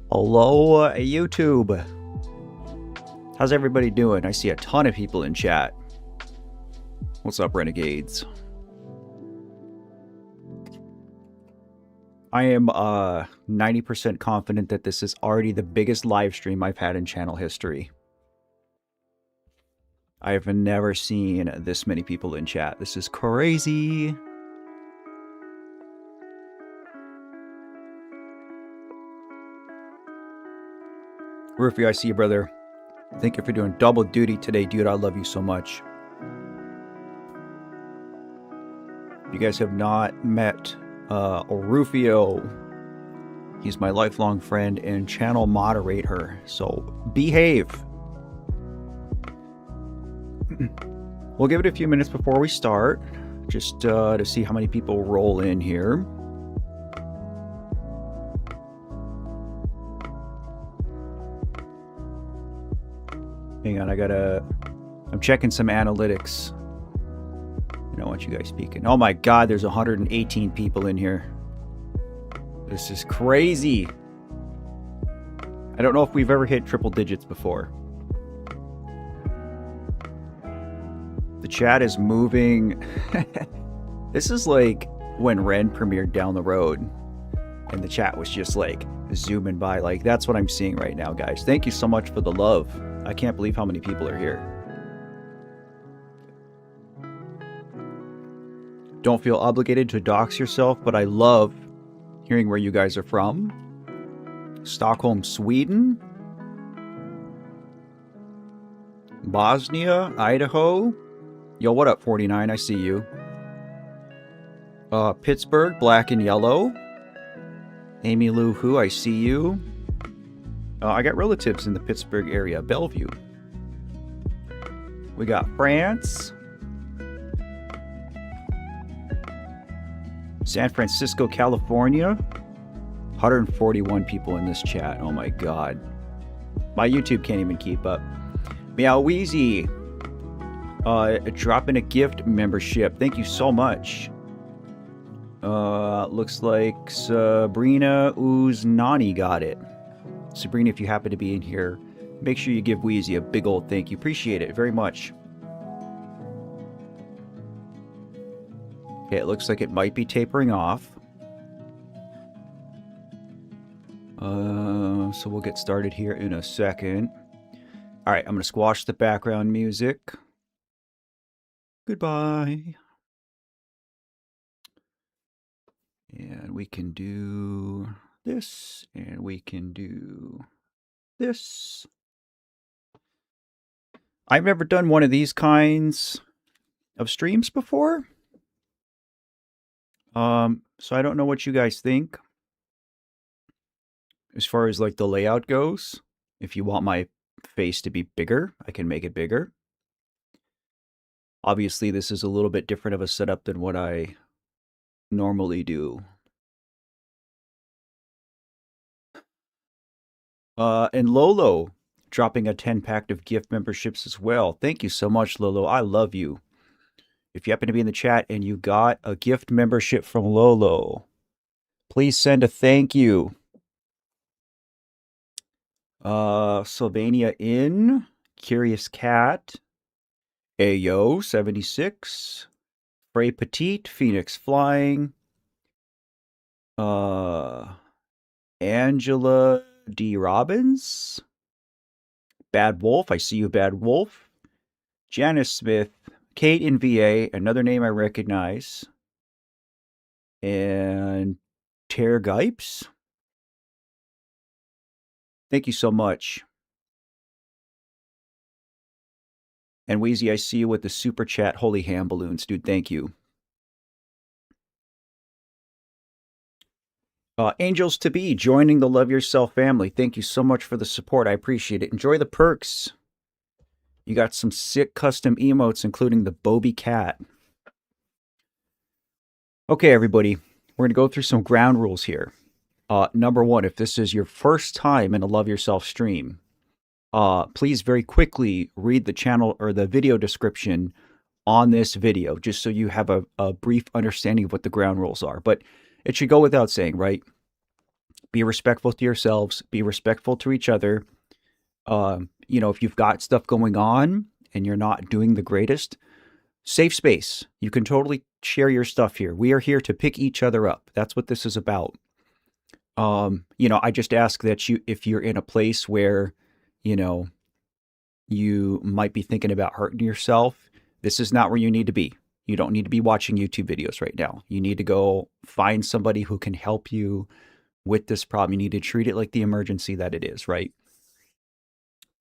Hello, YouTube. How's everybody doing? I see a ton of people in chat. What's up, Renegades? I am 90% confident that this is already the biggest live stream I've had in channel history. I have never seen this many people in chat. This is crazy. Rufy, I see you, brother. Thank you for doing double duty today, dude. I love you so much. If you guys have not met Rufio, he's my lifelong friend and channel moderator, so behave. We'll give it a few minutes before we start, just to see how many people roll in here. Hang on, I'm checking some analytics. I don't want you guys speaking. Oh my god, there's 118 people in here. This is crazy. I don't know if we've ever hit triple digits before. The chat is moving. This is like when Ren premiered Down the Road and the chat was just like zooming by. Like, that's what I'm seeing right now, guys. Thank you so much for the love. I can't believe how many people are here. Don't feel obligated to dox yourself, but I love hearing where you guys are from. Stockholm, Sweden. Bosnia, Idaho. Yo, what up, 49? I see you. Pittsburgh, black and yellow. Amy Lou Who, I see you. I got relatives in the Pittsburgh area, Bellevue. We got France. San Francisco, California. 141 people in this chat. Oh my god. My YouTube can't even keep up. Meow Wheezy. Dropping a gift membership. Thank you so much. Looks like Sabrina Uznani got it. Sabrina, if you happen to be in here, make sure you give Wheezy a big old thank you. Appreciate it very much. Okay, it looks like it might be tapering off. So we'll get started here in a second. All right, I'm going to squash the background music. Goodbye. And we can do this, and we can do this. I've never done one of these kinds of streams before. So I don't know what you guys think as far as like the layout goes. If you want my face to be bigger, I can make it bigger. Obviously, this is a little bit different of a setup than what I normally do. And Lolo dropping a 10-pack of gift memberships as well. Thank you so much, Lolo. I love you. If you happen to be in the chat and you got a gift membership from Lolo, please send a thank you. Sylvania in, Curious Cat, Ayo 76, Frey Petite, Phoenix Flying, Angela D. Robbins, Bad Wolf, I see you, Bad Wolf, Janice Smith, Kate in VA, another name I recognize, and Ter Gipes. Thank you so much. And Wheezy, I see you with the super chat, holy ham balloons, dude. Thank you. Angels to be joining the Love Yourself family. Thank you so much for the support. I appreciate it. Enjoy the perks. You got some sick custom emotes, including the Bobby cat. Okay, everybody. We're going to go through some ground rules here. Number one, if this is your first time in a Love Yourself stream, please very quickly read the channel or the video description on this video, just so you have a brief understanding of what the ground rules are. But it should go without saying, right? Be respectful to yourselves. Be respectful to each other. If you've got stuff going on and you're not doing the greatest, safe space. You can totally share your stuff here. We are here to pick each other up. That's what this is about. I just ask that if you're in a place where, you know, you might be thinking about hurting yourself, this is not where you need to be. You don't need to be watching YouTube videos right now. You need to go find somebody who can help you with this problem. You need to treat it like the emergency that it is, right?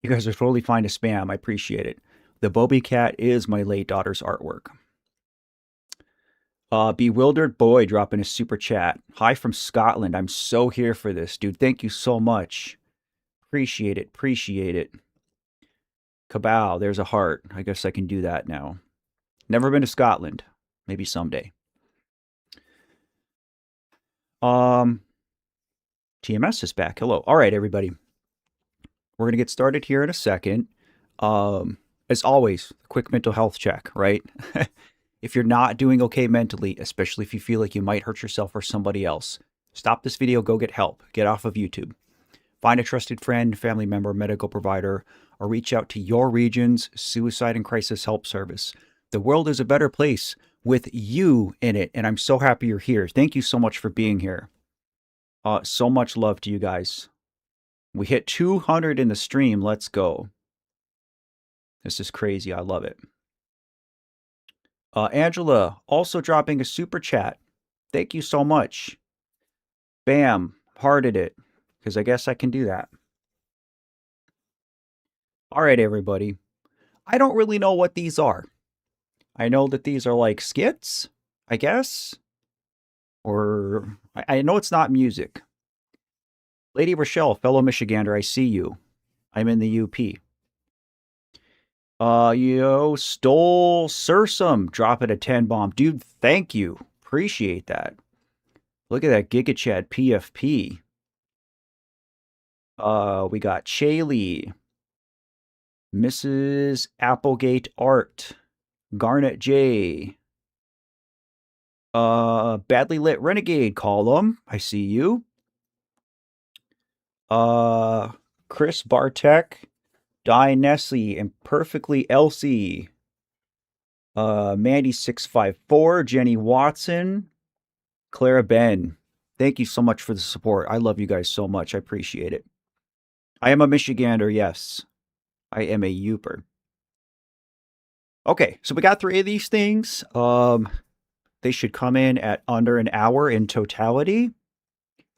You guys are totally fine to spam. I appreciate it. The Bobby Cat is my late daughter's artwork. Bewildered Boy dropping a super chat. Hi from Scotland. I'm so here for this, dude. Thank you so much. Appreciate it. Appreciate it. Kabow. There's a heart. I guess I can do that now. Never been to Scotland. Maybe someday. TMS is back. Hello. All right, everybody. We're going to get started here in a second. As always, quick mental health check, right? If you're not doing okay mentally, especially if you feel like you might hurt yourself or somebody else, stop this video, go get help. Get off of YouTube. Find a trusted friend, family member, medical provider, or reach out to your region's suicide and crisis help service. The world is a better place with you in it, and I'm so happy you're here. Thank you so much for being here. So much love to you guys. We hit 200 in the stream. Let's go. This is crazy. I love it. Angela also dropping a super chat. Thank you so much. Bam. Hearted it. Because I guess I can do that. All right, everybody. I don't really know what these are. I know that these are like skits, I guess. Or I know it's not music. Lady Rochelle, fellow Michigander, I see you. I'm in the UP. Stole Sursum, dropping a 10 bomb. Dude, thank you. Appreciate that. Look at that GigaChat PFP. We got Shaylee, Mrs. Applegate Art, Garnet J, Badly Lit Renegade Column. I see you. Chris Bartek, Die Nessie, and Perfectly Elsie. Mandy654, Jenny Watson, Clara Ben. Thank you so much for the support. I love you guys so much. I appreciate it. I am a Michigander, yes. I am a Youper. Okay, so we got 3 of these things. They should come in at under an hour in totality.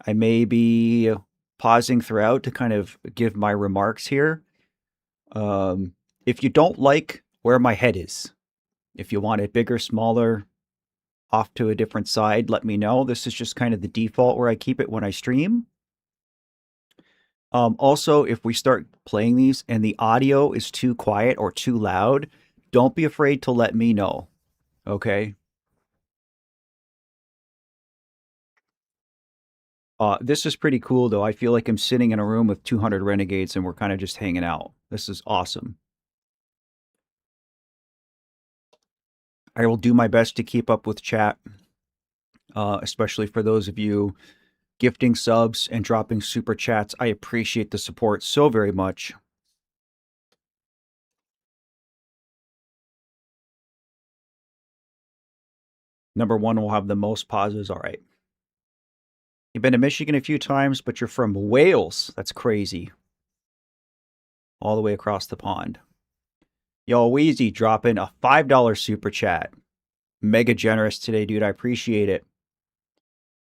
I may be pausing throughout to kind of give my remarks here. If you don't like where my head is, if you want it bigger, smaller, off to a different side, let me know. This is just kind of the default where I keep it when I stream. Also, if we start playing these and the audio is too quiet or too loud, don't be afraid to let me know. Okay? This is pretty cool, though. I feel like I'm sitting in a room with 200 renegades and we're kind of just hanging out. This is awesome. I will do my best to keep up with chat, especially for those of you gifting subs and dropping super chats. I appreciate the support so very much. Number 1 will have the most pauses. All right. You've been to Michigan a few times, but you're from Wales. That's crazy. All the way across the pond. Yo, Wheezy dropping a $5 super chat. Mega generous today, dude. I appreciate it.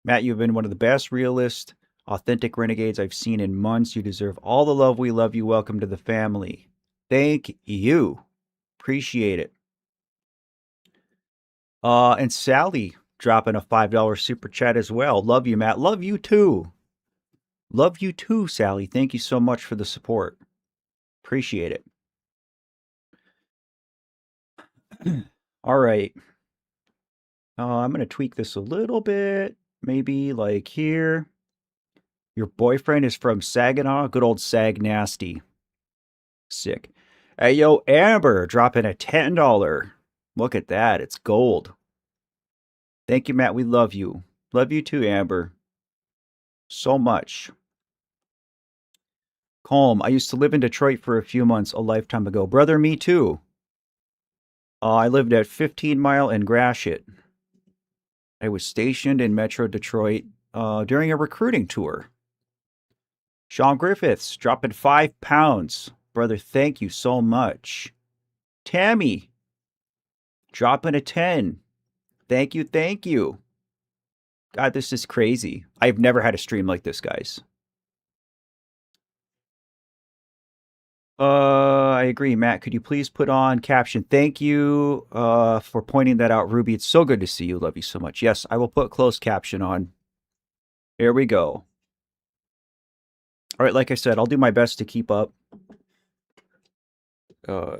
Matt, you've been one of the best realist, authentic renegades I've seen in months. You deserve all the love. We love you. Welcome to the family. Thank you. Appreciate it. And Sally dropping a $5 super chat as well. Love you, Matt. Love you too. Love you too, Sally. Thank you so much for the support. Appreciate it. All right. I'm going to tweak this a little bit. Maybe like here. Your boyfriend is from Saginaw. Good old Sag Nasty. Sick. Hey, yo, Amber dropping a $10. Look at that. It's gold. Thank you, Matt. We love you. Love you too, Amber. so much. Calm. I used to live in Detroit for a few months a lifetime ago. Brother, me too. I lived at 15 Mile and Gratiot. I was stationed in Metro Detroit during a recruiting tour. Sean Griffiths dropping 5 pounds. Brother, thank you so much. Tammy dropping a 10. Thank you, thank you. God, this is crazy. I've never had a stream like this, guys. I agree, Matt. Could you please put on caption? Thank you for pointing that out, Ruby. It's so good to see you. Love you so much. Yes, I will put closed caption on. Here we go. All right, like I said, I'll do my best to keep up. I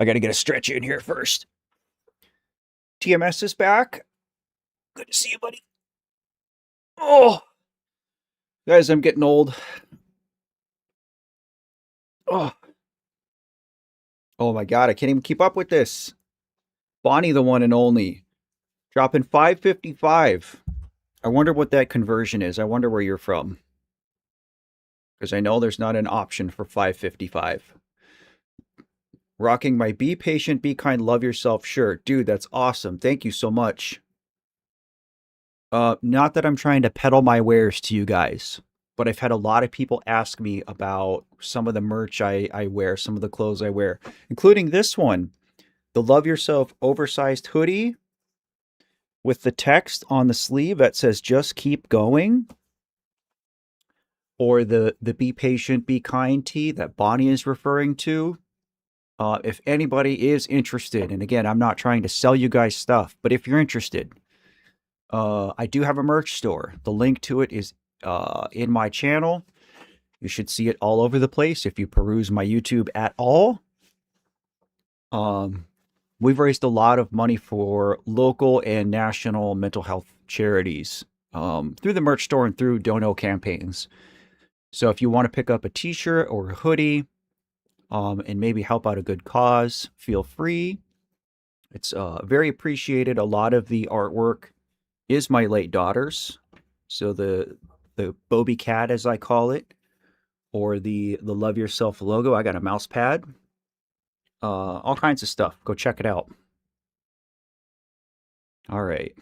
got to get a stretch in here first. TMS is back. Good to see you, buddy. Oh, guys, I'm getting old. Oh my God, I can't even keep up with this. Bonnie, the one and only, dropping 555. I wonder what that conversion is. I wonder where you're from. Because I know there's not an option for 555. Rocking my Be Patient, Be Kind, Love Yourself shirt. Dude, that's awesome. Thank you so much. Not that I'm trying to peddle my wares to you guys, but I've had a lot of people ask me about some of the merch I wear, some of the clothes I wear, including this one, the Love Yourself oversized hoodie with the text on the sleeve that says, just keep going. Or the Be Patient, Be Kind tee that Bonnie is referring to. If anybody is interested, and again, I'm not trying to sell you guys stuff, but if you're interested, I do have a merch store. The link to it is in my channel. You should see it all over the place if you peruse my YouTube at all. We've raised a lot of money for local and national mental health charities through the merch store and through dono campaigns. So if you want to pick up a t-shirt or a hoodie and maybe help out a good cause, feel free. It's very appreciated. A lot of the artwork is my late daughter's. So the Bobby Cat, as I call it, or the Love Yourself logo. I got a mouse pad. All kinds of stuff. Go check it out. All right.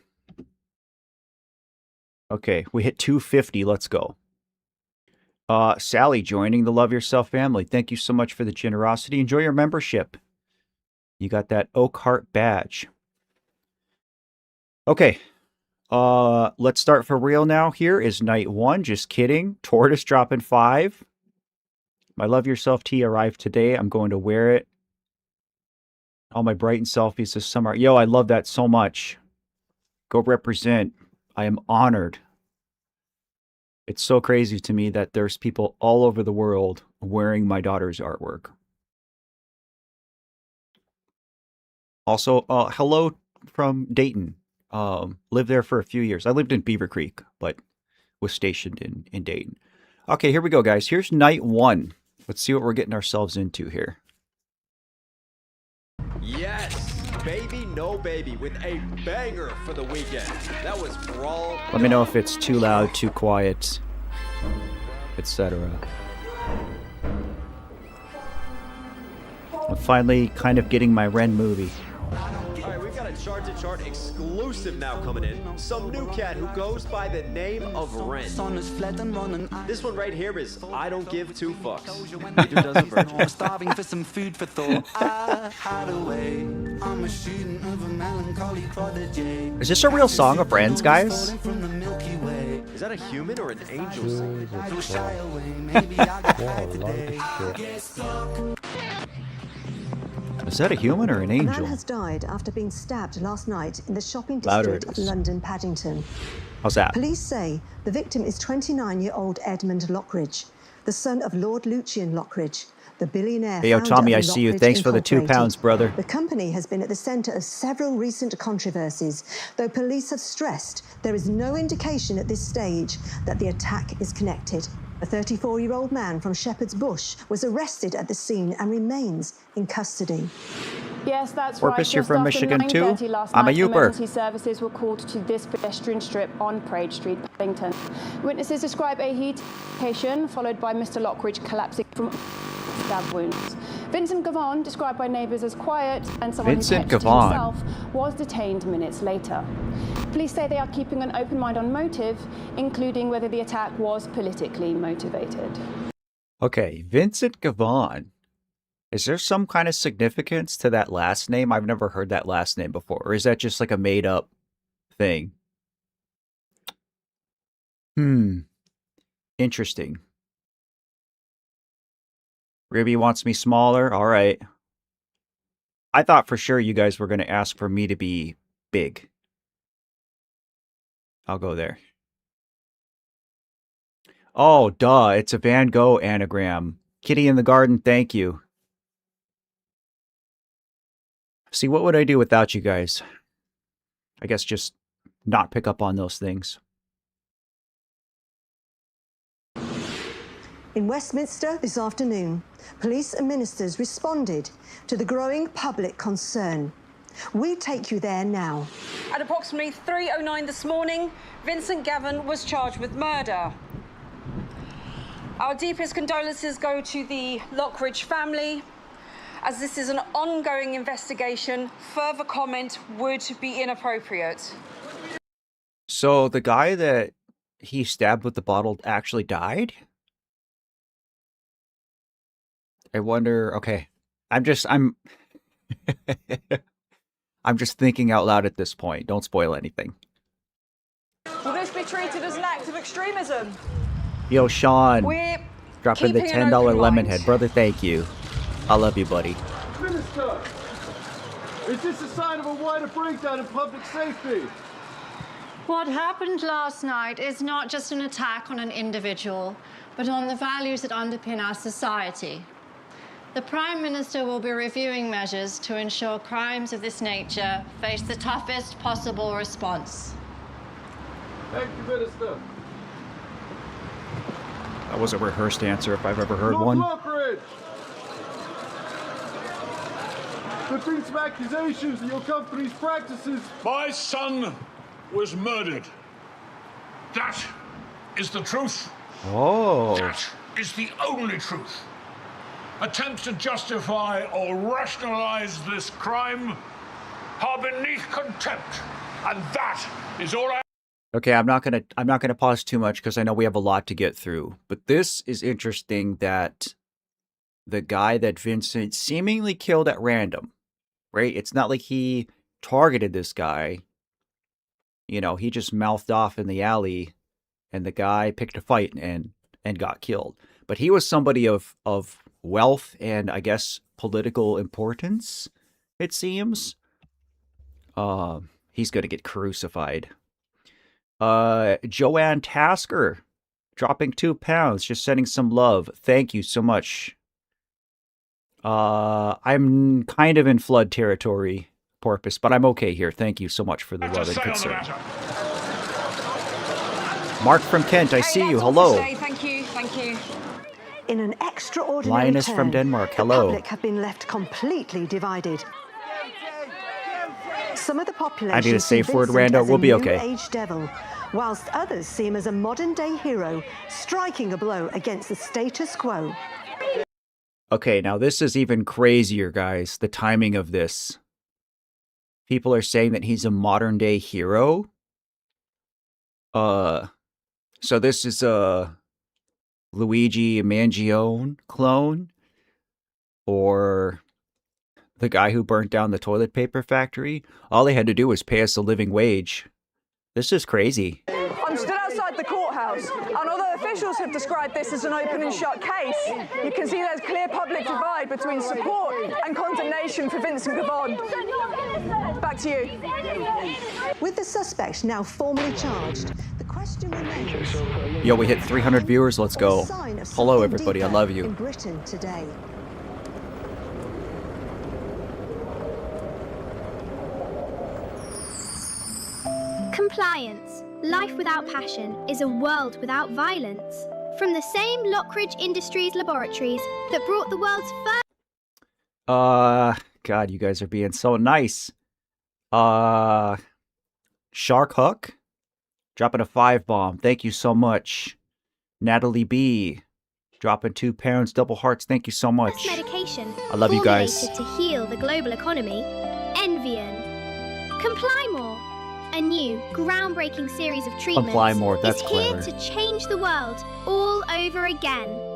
Okay, we hit 250. Let's go. Sally joining the Love Yourself family. Thank you so much for the generosity. Enjoy your membership. You got that Oak Heart badge. Okay. Let's start for real now. Here is night 1. Just kidding. Tortoise dropping 5. My Love Yourself tee arrived today. I'm going to wear it. All my Brighton selfies this summer. Yo, I love that so much. Go represent. I am honored. It's so crazy to me that there's people all over the world wearing my daughter's artwork. Also, hello from Dayton. Lived there for a few years. I lived in Beaver Creek, but was stationed in Dayton. Okay, here we go, guys. Here's night 1. Let's see what we're getting ourselves into here. Yes, Baby No Baby with a banger for the weekend. That was Brawl. Let me know if it's too loud, too quiet, etc. I'm finally kind of getting my Ren movie. All right, we've got a chart-to-chart exclusive now coming in. Some new cat who goes by the name of Ren. This one right here is I Don't Give Two Fucks. Neither does a virgin. Starving for some food for thought. I had a way. I'm a student of a melancholy prodigy. Is this a real song of Ren's, guys? Is that a human or an angel singing? Is that a human or an A man angel? has died after being stabbed last night in the shopping Louder district it of is. London, Paddington. How's that? Police say the victim is 29-year-old Edmund Lockridge, the son of Lord Lucian Lockridge, the billionaire Hey, yo, founder Tommy, of I see you. Lockridge Thanks for the 2 Incorporated. pounds, brother. The company has been at the centre of several recent controversies, though police have stressed there is no indication at this stage that the attack is connected. A 34-year-old man from Shepherd's Bush was arrested at the scene and remains in custody. Yes, that's Porpoise, right. you're Just from after Michigan too? 9:30 last I'm a night, Uber. emergency services were called to this pedestrian strip on Parade Street, Paddington. Witnesses describe a heat altercation followed by Mr. Lockridge collapsing from stab wounds. Vincent Gavon, described by neighbours as quiet and someone Vincent who kept to Gavon. himself, was detained minutes later. Police say they are keeping an open mind on motive, including whether the attack was politically motivated. Okay, Vincent Gavon. Is there some kind of significance to that last name? I've never heard that last name before. Or is that just like a made-up thing? Interesting. Ruby wants me smaller? All right. I thought for sure you guys were going to ask for me to be big. I'll go there. Oh, duh. It's a Van Gogh anagram. Kitty in the garden, thank you. See, what would I do without you guys? I guess just not pick up on those things. In Westminster this afternoon, police and ministers responded to the growing public concern. We take you there now. At approximately 3:09 this morning, Vincent Gavin was charged with murder. Our deepest condolences go to the Lockridge family. As this is an ongoing investigation, further comment would be inappropriate. So the guy that he stabbed with the bottle actually died? I wonder, okay. I'm I'm just thinking out loud at this point. Don't spoil anything. Will this be treated as an act of extremism? Yo, Sean, We're dropping the keeping an $10 open lemon mind. head. Brother, thank you. I love you, buddy. Minister, is this a sign of a wider breakdown in public safety? What happened last night is not just an attack on an individual, but on the values that underpin our society. The Prime Minister will be reviewing measures to ensure crimes of this nature face the toughest possible response. Thank you, Minister. That was a rehearsed answer if I've ever heard Lord one. Lockridge! There's been some accusations that your company's practices... My son was murdered. That is the truth. Oh. That is the only truth. Attempts to justify or rationalize this crime are beneath contempt, and that is all I... Okay, I'm not gonna pause too much because I know we have a lot to get through. But this is interesting that the guy that Vincent seemingly killed at random, right? It's not like he targeted this guy. You know, he just mouthed off in the alley, and the guy picked a fight and got killed. But he was somebody of wealth and I guess political importance, it seems. He's gonna get crucified. Joanne Tasker dropping 2 pounds, just sending some love. Thank you so much. I'm kind of in flood territory, Porpoise, but I'm okay here. Thank you so much for the love and concern. Mark from Kent, I see you. Hello. Thank you, thank you. In an extraordinary Linus turn, from Denmark, the hello. public have been left completely divided. Some of the population I need a safe see word, Vincent Rando. as We'll a be new okay. age devil, whilst others see him as a modern-day hero, striking a blow against the status quo. Okay, now this is even crazier, guys. The timing of this. People are saying that he's a modern-day hero. So this is a Luigi Mangione clone? Or the guy who burnt down the toilet paper factory? All they had to do was pay us a living wage. This is crazy. I'm stood outside the courthouse, and although officials have described this as an open and shut case, you can see there's clear public divide between support and condemnation for Vincent Gavon. Back to you. With the suspect now formally charged, the question remains... Yo, we hit 300 viewers. Let's go. a sign of Hello, something everybody. I deeper love in you. Britain today. Compliance. Life without passion is a world without violence. From the same Lockridge Industries laboratories that brought the world's first... God, you guys are being so nice. Shark Hook, dropping a 5-bomb. Thank you so much. Natalie B, dropping 2 pounds, double hearts. Thank you so much. Medication I love you guys. formulated to heal the global economy. Envian. Comply More. A new, groundbreaking series of treatments Comply More, that's is here clever. to change the world all over again.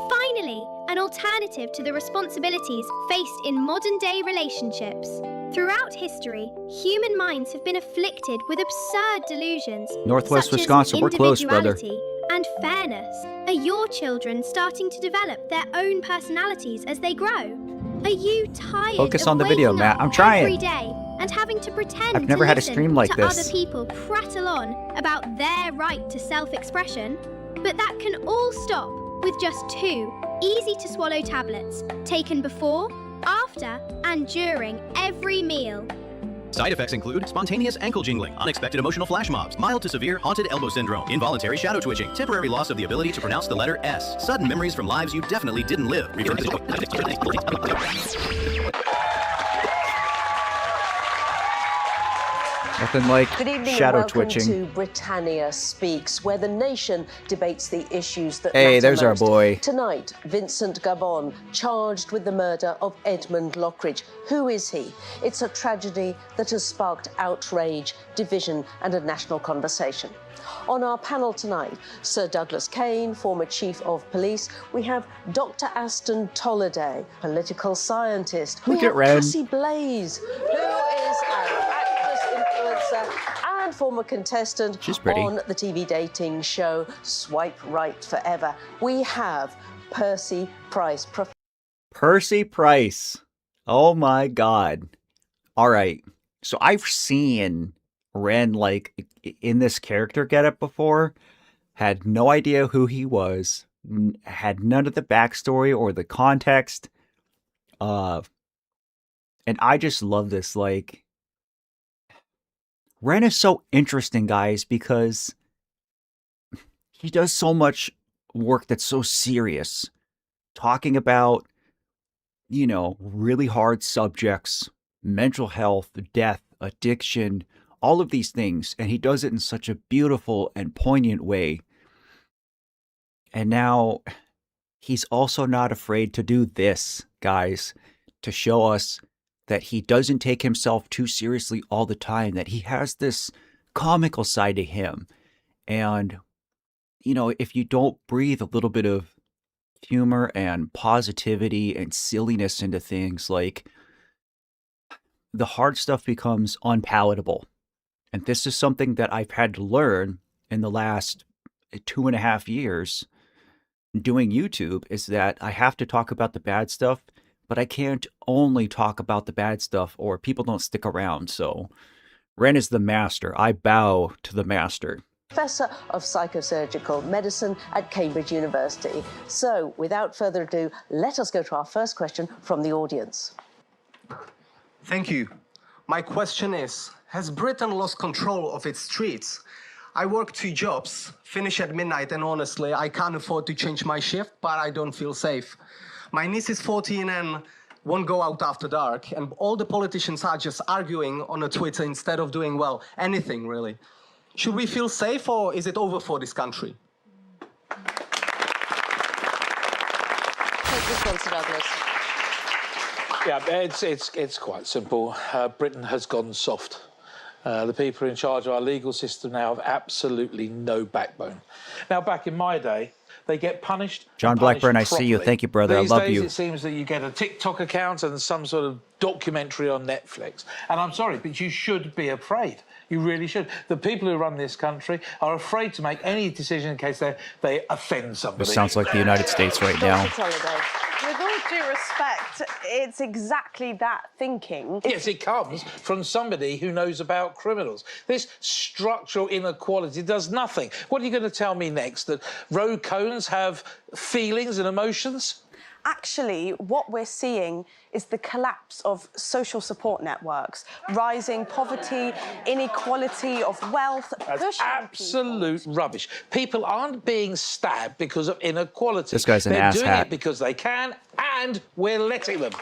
Finally, an alternative to the responsibilities faced in modern-day relationships. Throughout history, human minds have been afflicted with absurd delusions. Northwest such as Wisconsin, we're close, brother. individuality and fairness. Are your children starting to develop their own personalities as they grow? Are you tired Focus of on the video, waking Matt. up I'm trying. every day and having to pretend I've never to had a listen stream like to this. other people prattle on about their right to self-expression? But that can all stop with just 2 easy-to-swallow tablets taken before, after, and during every meal. Side effects include spontaneous ankle jingling, unexpected emotional flash mobs, mild to severe haunted elbow syndrome, involuntary shadow twitching, temporary loss of the ability to pronounce the letter S, sudden memories from lives you definitely didn't live. Nothing like Good evening shadow and welcome twitching. to Britannia Speaks, where the nation debates the issues that Hey, matter there's our most. boy. Tonight, Vincent Gavon, charged with the murder of Edmund Lockridge. Who is he? It's a tragedy that has sparked outrage, division and a national conversation. On our panel tonight, Sir Douglas Kane, former Chief of Police. We have Dr. Aston Tolliday, political scientist. Look we at have Ren. Cassie Blaze, who is an actress, influencer and former contestant She's pretty. on the TV dating show Swipe Right Forever. We have Percy Price. Percy Price. Oh my God. All right. So I've seen Ren like in this character getup before. Had no idea who he was. Had none of the backstory or the context. And I just love this. Like, Ren is so interesting, guys, because he does so much work that's so serious. Talking about, you know, really hard subjects, mental health, death, addiction, all of these things. And he does it in such a beautiful and poignant way. And now he's also not afraid to do this, guys, to show us that he doesn't take himself too seriously all the time, that he has this comical side to him. And, you know, if you don't breathe a little bit of humor and positivity and silliness into things, like, the hard stuff becomes unpalatable. And this is something that I've had to learn in the last 2.5 years doing YouTube, is that I have to talk about the bad stuff, but I can't only talk about the bad stuff or people don't stick around. So Ren is the master. I bow to the master. Professor of Psychosurgical Medicine at Cambridge University. So, without further ado, let us go to our first question from the audience. Thank you. My question is, has Britain lost control of its streets? I work 2 jobs, finish at midnight, and honestly, I can't afford to change my shift, but I don't feel safe. My niece is 14 and won't go out after dark, and all the politicians are just arguing on a Twitter instead of doing, well, anything really. Should we feel safe, or is it over for this country? Take this one, Sir Douglas. Yeah, it's quite simple. Britain has gone soft. The people in charge of our legal system now have absolutely no backbone. Now, back in my day, they get punished. John Blackburn, I see you. Thank you, brother. These I love days, you. it seems that you get a TikTok account and some sort of documentary on Netflix. And I'm sorry, but you should be afraid. You really should. The people who run this country are afraid to make any decision in case they offend somebody. This sounds like the United States right now. With all due respect, it's exactly that thinking. Yes, it comes from somebody who knows about criminals. This structural inequality does nothing. What are you going to tell me next? That road cones have feelings and emotions? Actually, what we're seeing is the collapse of social support networks, rising poverty, inequality of wealth. That's absolute rubbish. People aren't being stabbed because of inequality. This guy's an They're asshat. doing it because they can, and we're letting them.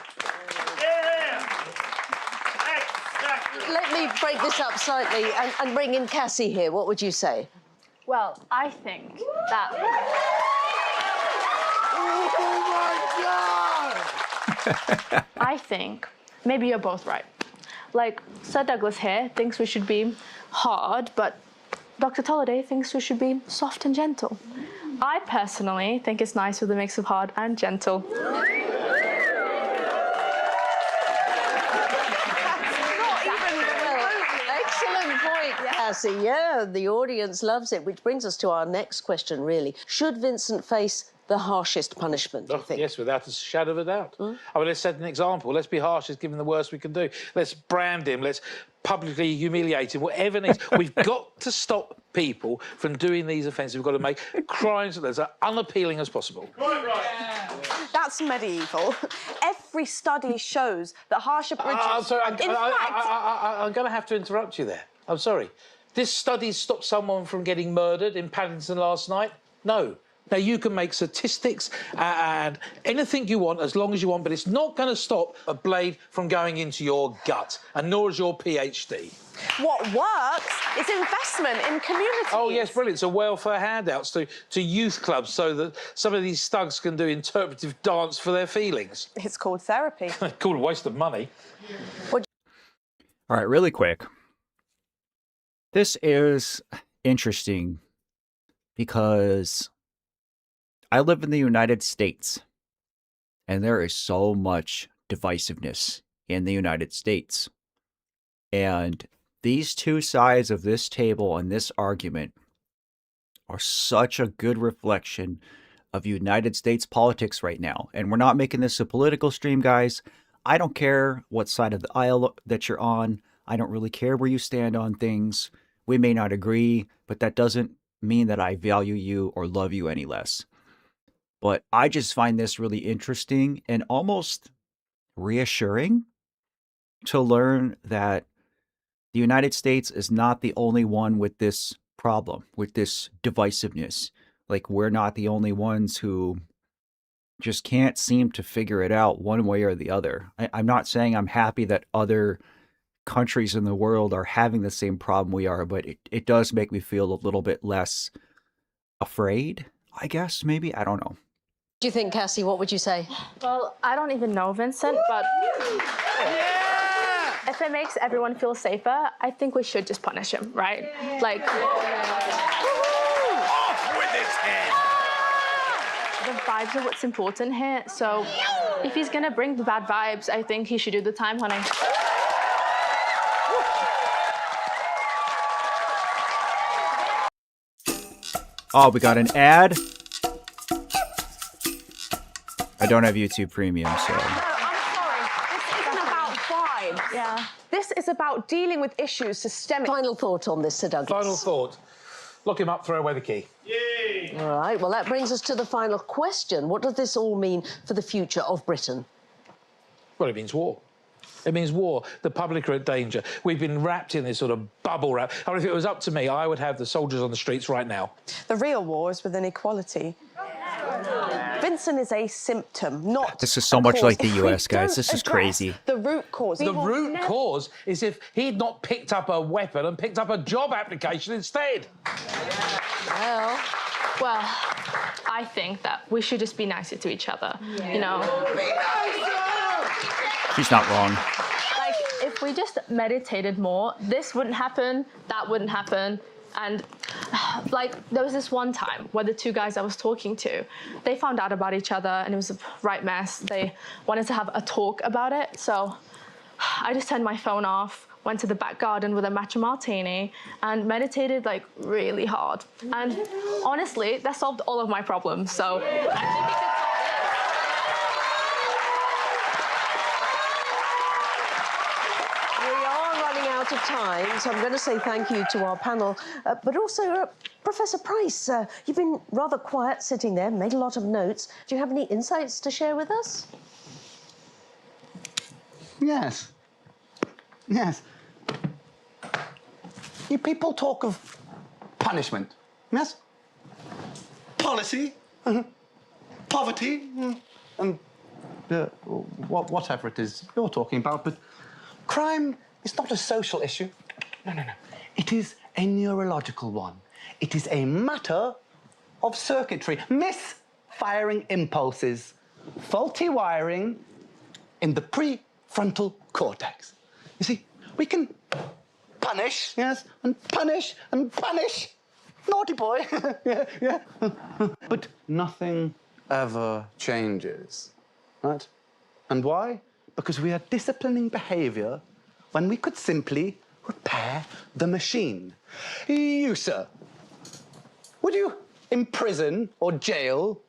me break this up slightly and bring in Cassie here. What would you say? Well, I think that... I think maybe you're both right. Like, Sir Douglas here thinks we should be hard, but Dr. Tolliday thinks we should be soft and gentle. I personally think it's nice with a mix of hard and gentle. Excellent point, Cassie. Yeah, the audience loves it, which brings us to our next question, really. Should Vincent face the harshest punishment, do you think? Yes, without a shadow of a doubt. I mean, let's set an example. Let's be harsh. Let's give him the worst we can do. Let's brand him. Let's publicly humiliate him, whatever needs. We've got to stop people from doing these offences. We've got to make crimes that are as unappealing as possible. That's medieval. Every study shows that harsher punishments... I'm sorry, I'm going to have to interrupt you there. I'm sorry. This study stopped someone from getting murdered in Paddington last night? No. Now, you can make statistics and anything you want, as long as you want, but it's not going to stop a blade from going into your gut, and nor is your PhD. What works is investment in communities. Oh, yes, brilliant. So welfare handouts to youth clubs so that some of these thugs can do interpretive dance for their feelings. It's called therapy. Called a waste of money. All right, really quick. This is interesting because I live in the United States, and there is so much divisiveness in the United States. And these two sides of this table and this argument are such a good reflection of United States politics right now. And we're not making this a political stream, guys. I don't care what side of the aisle that you're on. I don't really care where you stand on things. We may not agree, but that doesn't mean that I value you or love you any less. But I just find this really interesting and almost reassuring to learn that the United States is not the only one with this problem, with this divisiveness. Like, we're not the only ones who just can't seem to figure it out one way or the other. I'm not saying I'm happy that other countries in the world are having the same problem we are, but it does make me feel a little bit less afraid, I guess, maybe. I don't know. Do you think, Cassie, what would you say? Well, I don't even know Vincent, but if it makes everyone feel safer, I think we should just punish him, right? Like... Off with his head! The vibes are what's important here, so if he's gonna bring the bad vibes, I think he should do the time, honey. Oh, we got an ad? I don't have YouTube Premium, so... No, I'm sorry. This isn't about vibes. Yeah. This is about dealing with issues systemic. Final thought on this, Sir Douglas. Final thought. Lock him up, throw away the key. Yay! All right, well, that brings us to the final question. What does this all mean for the future of Britain? Well, it means war. It means war. The public are at danger. We've been wrapped in this sort of bubble wrap. I mean, if it was up to me, I would have the soldiers on the streets right now. The real war is with inequality. Vincent is a symptom, not This is so much like the US, guys. This is crazy. The root cause. The root cause is if he'd not picked up a weapon and picked up a job application instead. Well, I think that we should just be nicer to each other, you know? She's not wrong. Like, if we just meditated more, this wouldn't happen, that wouldn't happen. And, like, there was this one time where the two guys I was talking to, they found out about each other and it was a right mess. They wanted to have a talk about it. So I just turned my phone off, went to the back garden with a matcha martini and meditated, like, really hard. And honestly, that solved all of my problems. So I think we could Of time, so I'm going to say thank you to our panel, but also Professor Price. You've been rather quiet sitting there, made a lot of notes. Do you have any insights to share with us? Yes. Yes. You people talk of punishment, yes? Policy, poverty, and whatever it is you're talking about, but crime It's not a social issue. No, no, no. It is a neurological one. It is a matter of circuitry. Misfiring impulses. Faulty wiring in the prefrontal cortex. You see, we can punish, yes, and punish and punish. Naughty boy. Yeah, yeah. But nothing ever changes, right? And why? Because we are disciplining behavior when we could simply repair the machine. You, sir, would you imprison or jail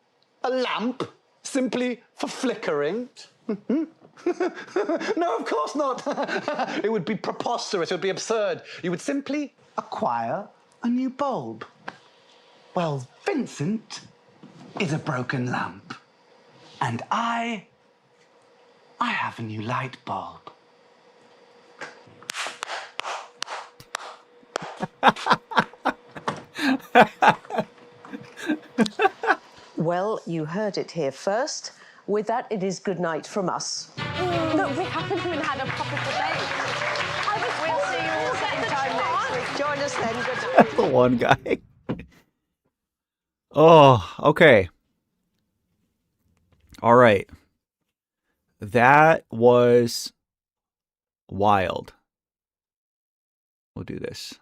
a lamp simply for flickering? No, of course not. It would be preposterous, it would be absurd. You would simply acquire a new bulb. Well, Vincent is a broken lamp. And I have a new light bulb. Well, you heard it here first. With that, it is good night from us. Look, we haven't even had a proper debate. We'll see you all same time next week. Join us then. Good night. The one guy. Oh, okay. All right. That was wild. We'll do this.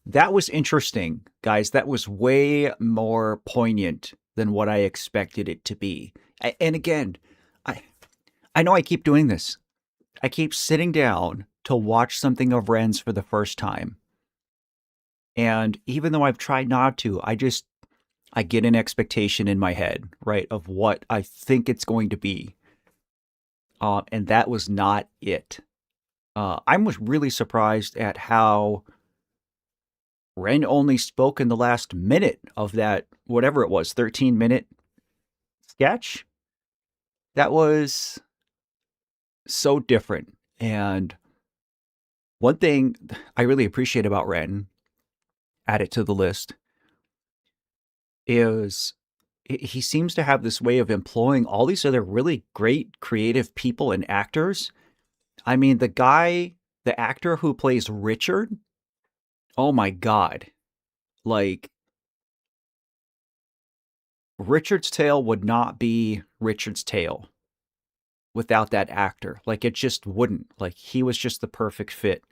That was interesting, guys. That was way more poignant than what I expected it to be. And again, I know I keep doing this. I keep sitting down to watch something of Ren's for the first time. And even though I've tried not to, I get an expectation in my head, right, of what I think it's going to be. And that was not it. I was really surprised at how Ren only spoke in the last minute of that, whatever it was, 13-minute sketch. That was so different. And one thing I really appreciate about Ren, add it to the list, is he seems to have this way of employing all these other really great creative people and actors. I mean, the actor who plays Richard, oh my God. Like, Richard's Tale would not be Richard's Tale without that actor. Like, it just wouldn't. Like, he was just the perfect fit.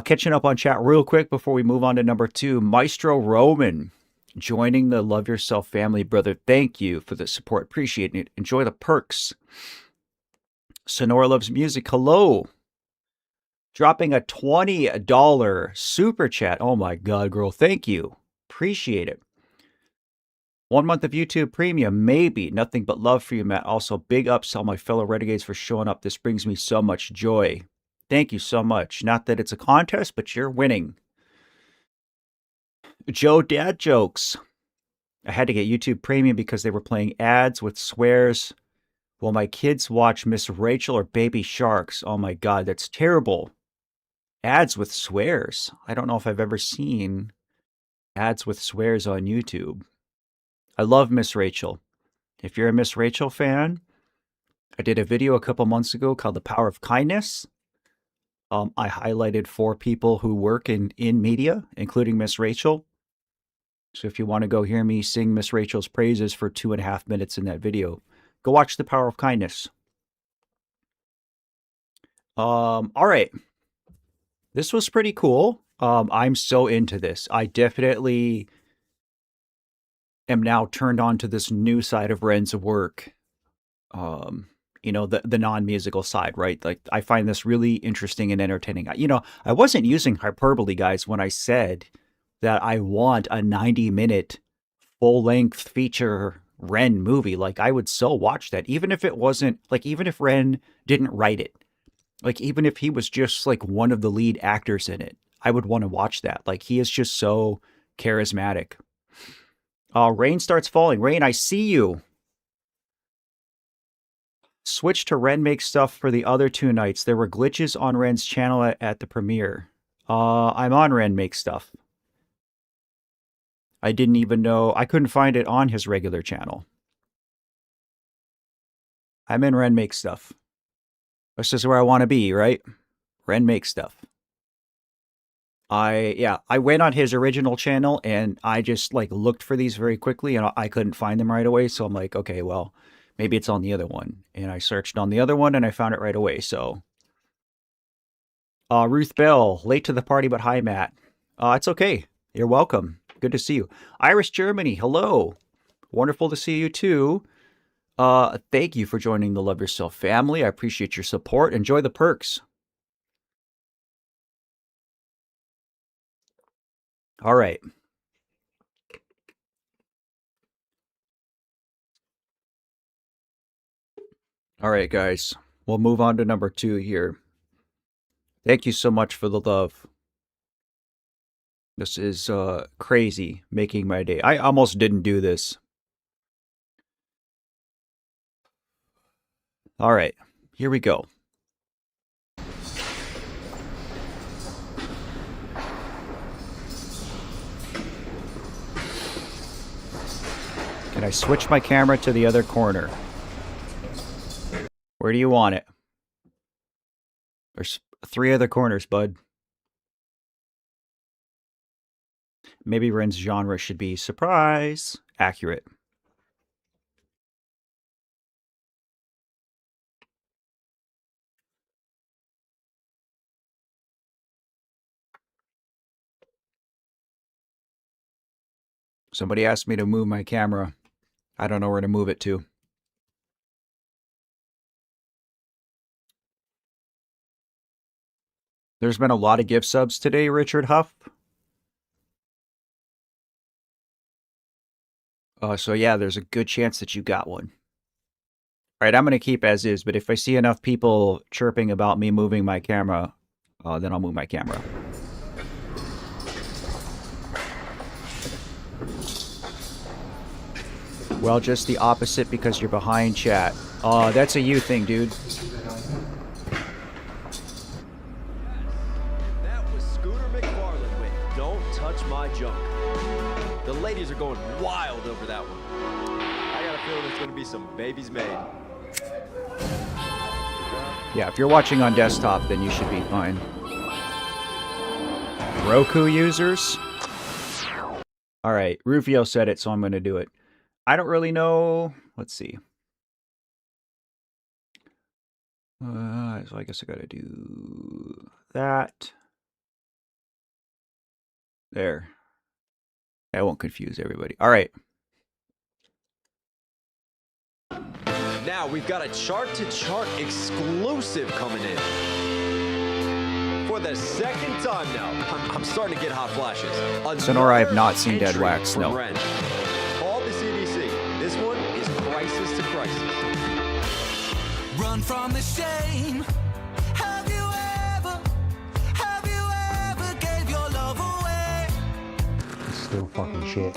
Catching up on chat real quick before we move on to number 2. Maestro Roman joining the Love Yourself family, brother. Thank you for the support. Appreciate it. Enjoy the perks. Sonora Loves Music. Hello. Dropping a $20 super chat. Oh my God, girl. Thank you. Appreciate it. 1 month of YouTube Premium, maybe. Nothing but love for you, Matt. Also, big ups to all my fellow Renegades for showing up. This brings me so much joy. Thank you so much. Not that it's a contest, but you're winning. Joe Dad Jokes. I had to get YouTube Premium because they were playing ads with swears while my kids watch Miss Rachel or Baby Sharks. Oh my God, that's terrible. Ads with swears. I don't know if I've ever seen ads with swears on YouTube. I love Miss Rachel. If you're a Miss Rachel fan, I did a video a couple months ago called The Power of Kindness. I highlighted 4 people who work in media, including Miss Rachel. So if you want to go hear me sing Miss Rachel's praises for 2.5 minutes in that video, go watch The Power of Kindness. All right. This was pretty cool. I'm so into this. I definitely am now turned on to this new side of Ren's work. You know, the non-musical side, right? Like, I find this really interesting and entertaining. You know, I wasn't using hyperbole, guys, when I said that I want a 90-minute full-length feature Ren movie. Like, I would so watch that, even if it wasn't, like, even if Ren didn't write it. Like, even if he was just, like, one of the lead actors in it, I would want to watch that. Like, he is just so charismatic. Rain starts falling. Rain, I see you. Switch to Ren Make Stuff for the other 2 nights. There were glitches on Ren's channel at the premiere. I'm on Ren Make Stuff. I didn't even know. I couldn't find it on his regular channel. I'm in Ren Make Stuff. This is where I want to be, right? Ren Make Stuff. I went on his original channel and I just like looked for these very quickly and I couldn't find them right away. So I'm like, okay, well, maybe it's on the other one. And I searched on the other one and I found it right away. So, Ruth Bell, late to the party, but hi, Matt. It's okay. You're welcome. Good to see you. Iris Germany, hello. Wonderful to see you too. Thank you for joining the Love Yourself family. I appreciate your support. Enjoy the perks. All right. All right, guys. We'll move on to number 2 here. Thank you so much for the love. This is crazy, making my day. I almost didn't do this. All right, here we go. Can I switch my camera to the other corner? Where do you want it? There's 3 other corners, bud. Maybe Ren's genre should be surprise, accurate. Somebody asked me to move my camera. I don't know where to move it to. There's been a lot of gift subs today, Richard Huff. So yeah, there's a good chance that you got one. All right, I'm going to keep as is, but if I see enough people chirping about me moving my camera, then I'll move my camera. Well, just the opposite because you're behind, chat. That's a you thing, dude. That was Scooter McFarland with Don't Touch My Junk. The ladies are going wild over that one. I got a feeling there's going to be some babies made. Yeah, if you're watching on desktop, then you should be fine. Roku users? Alright, Rufio said it, so I'm going to do it. I don't really know. Let's see. So I guess I got to do that. There. That won't confuse everybody. Alright. Now we've got a chart-to-chart exclusive coming in. For the second time now, I'm starting to get hot flashes. Sonora, I have not seen Dead Wax, no. Ren. Call the CDC. This one is crisis to crisis. Run from the shame. Have you ever gave your love away? Still fucking shit.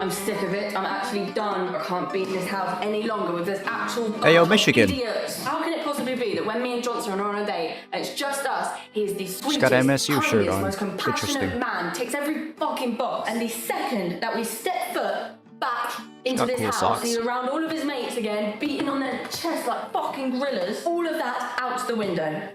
I'm sick of it. I'm actually done. I can't be in this house any longer with this actual Hey, yo, Michigan. idiots. How can it possibly be that when me and Johnson are on a date and it's just us, he's the sweetest, got an MSU shirt kindest, on. most compassionate Interesting. man, ticks every fucking box, and the second that we step foot back into got this cool house, socks. he's around all of his mates again, beating on their chest like fucking gorillas. All of that out the window.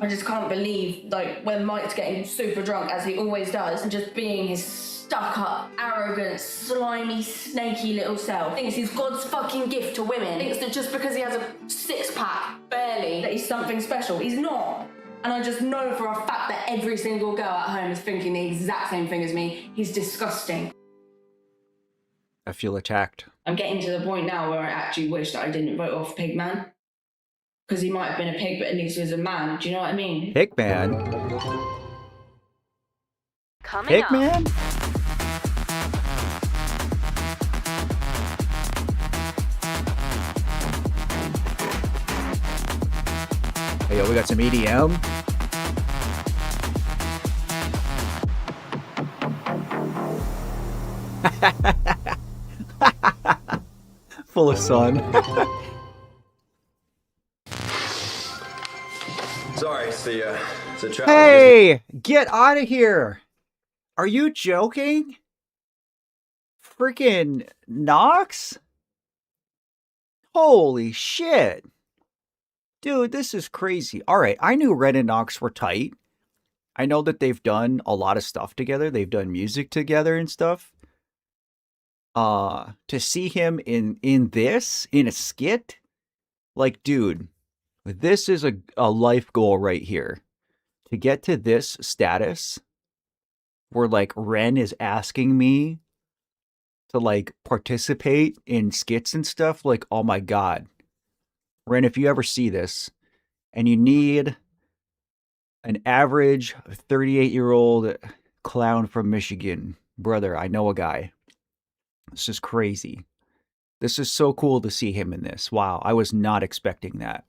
I just can't believe, like, when Mike's getting super drunk, as he always does, and just being his stuck-up, arrogant, slimy, snaky little self. Thinks he's God's fucking gift to women. Thinks that just because he has a six-pack, barely, that he's something special. He's not. And I just know for a fact that every single girl at home is thinking the exact same thing as me. He's disgusting. I feel attacked. I'm getting to the point now where I actually wish that I didn't vote off Pigman. Because he might have been a pig, but at least he was a man. Do you know what I mean? Pigman? Coming Pigman? Hey, yo, we got some EDM. Full of sun. Sorry, it's the travel. Hey, get out of here. Are you joking? Freaking Knox? Holy shit. Dude, this is crazy. All right, I knew Ren and Knox were tight. I know that they've done a lot of stuff together. They've done music together and stuff. To see him in a skit, like, dude, this is a life goal right here. To get to this status where like Ren is asking me to like participate in skits and stuff, like, oh my god. Ren, if you ever see this and you need an average 38-year-old clown from Michigan, brother, I know a guy. This is crazy. This is so cool to see him in this. Wow, I was not expecting that.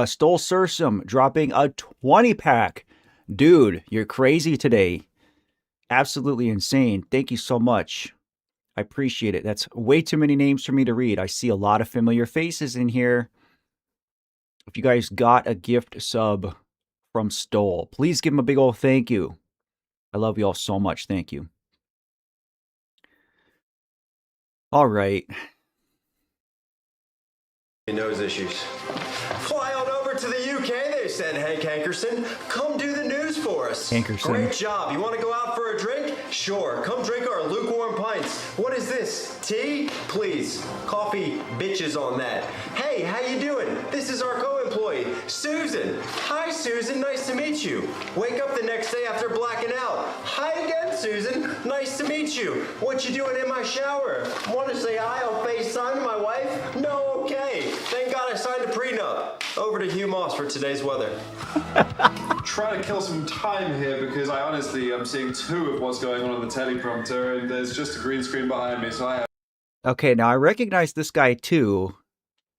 Stole Sursum dropping a 20-pack. Dude, you're crazy today. Absolutely insane. Thank you so much. I appreciate it. That's way too many names for me to read. I see a lot of familiar faces in here. If you guys got a gift sub from Stole, please give him a big old thank you. I love you all so much. Thank you. All right. Nose issues. Fly on over to the UK, they said. Hank Hankerson, come do the news for us. Hankerson. Great job. You want to go out for a drink? Sure. Come drink our lukewarm pints. What is this? Tea? Please. Coffee bitches on that. Hey, how you doing? This is our co-employee, Susan. Hi, Susan. Nice to meet you. Wake up the next day after blacking out. Hi again, Susan. Nice to meet you. What you doing in my shower? Want to say hi on FaceTime to my wife? No, okay. Thank God I signed a prenup. Over to Hugh Moss for today's weather. Trying to kill some time here because I honestly am seeing two of what's going on the teleprompter and there's just a green screen behind me, so I have... Okay, now I recognize this guy too,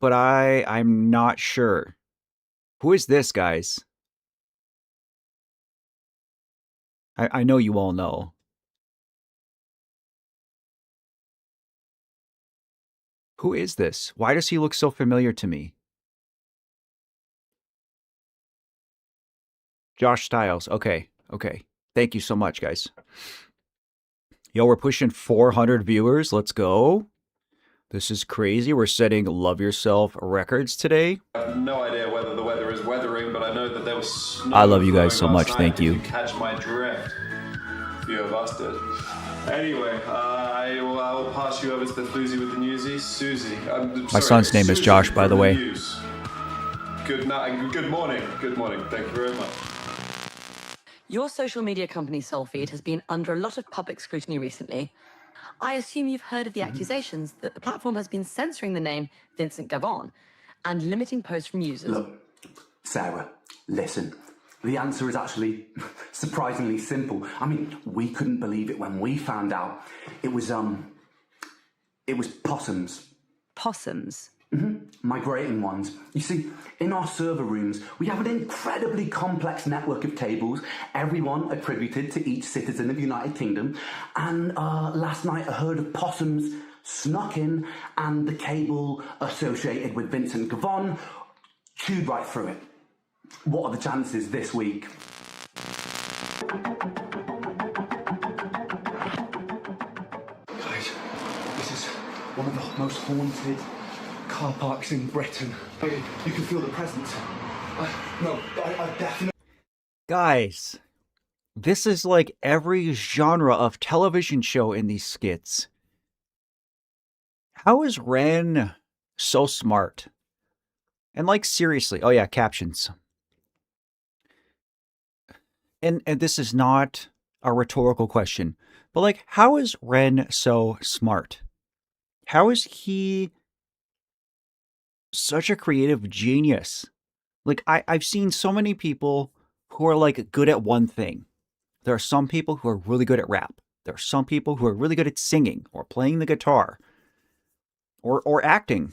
but I'm not sure. Who is this, guys? I know you all know. Who is this? Why does he look so familiar to me? Josh Styles. Okay. Thank you so much, guys. Yo, we're pushing 400 viewers. Let's go. This is crazy. We're setting Love Yourself records today. I have no idea whether the weather is weathering, but I know that there was snow. I love you guys so much. Thank you. Catch my drift. Few of us did. Anyway, I will pass you over to the floozy with the newsies. Susie. My son's name is Josh, by the way. Good night. Good morning. Good morning. Thank you very much. Your social media company, Soulfeed, has been under a lot of public scrutiny recently. I assume you've heard of the accusations that the platform has been censoring the name Vincent Gavon and limiting posts from users. Look, Sarah, listen. The answer is actually surprisingly simple. I mean, we couldn't believe it when we found out. It was possums. Possums? Migrating ones. You see, in our server rooms, we have an incredibly complex network of cables, everyone attributed to each citizen of the United Kingdom. And last night, a herd of possums snuck in, and the cable associated with Vincent Gavon chewed right through it. What are the chances this week? Guys, this is one of the most haunted car parks in Britain. You can feel the presence. I definitely... Guys, this is like every genre of television show in these skits. How is Ren so smart? And like, seriously, oh yeah, captions. And this is not a rhetorical question, but like, how is Ren so smart? How is he such a creative genius? Like, I've seen so many people who are like good at one thing. There are some people who are really good at rap. There are some people who are really good at singing or playing the guitar or acting.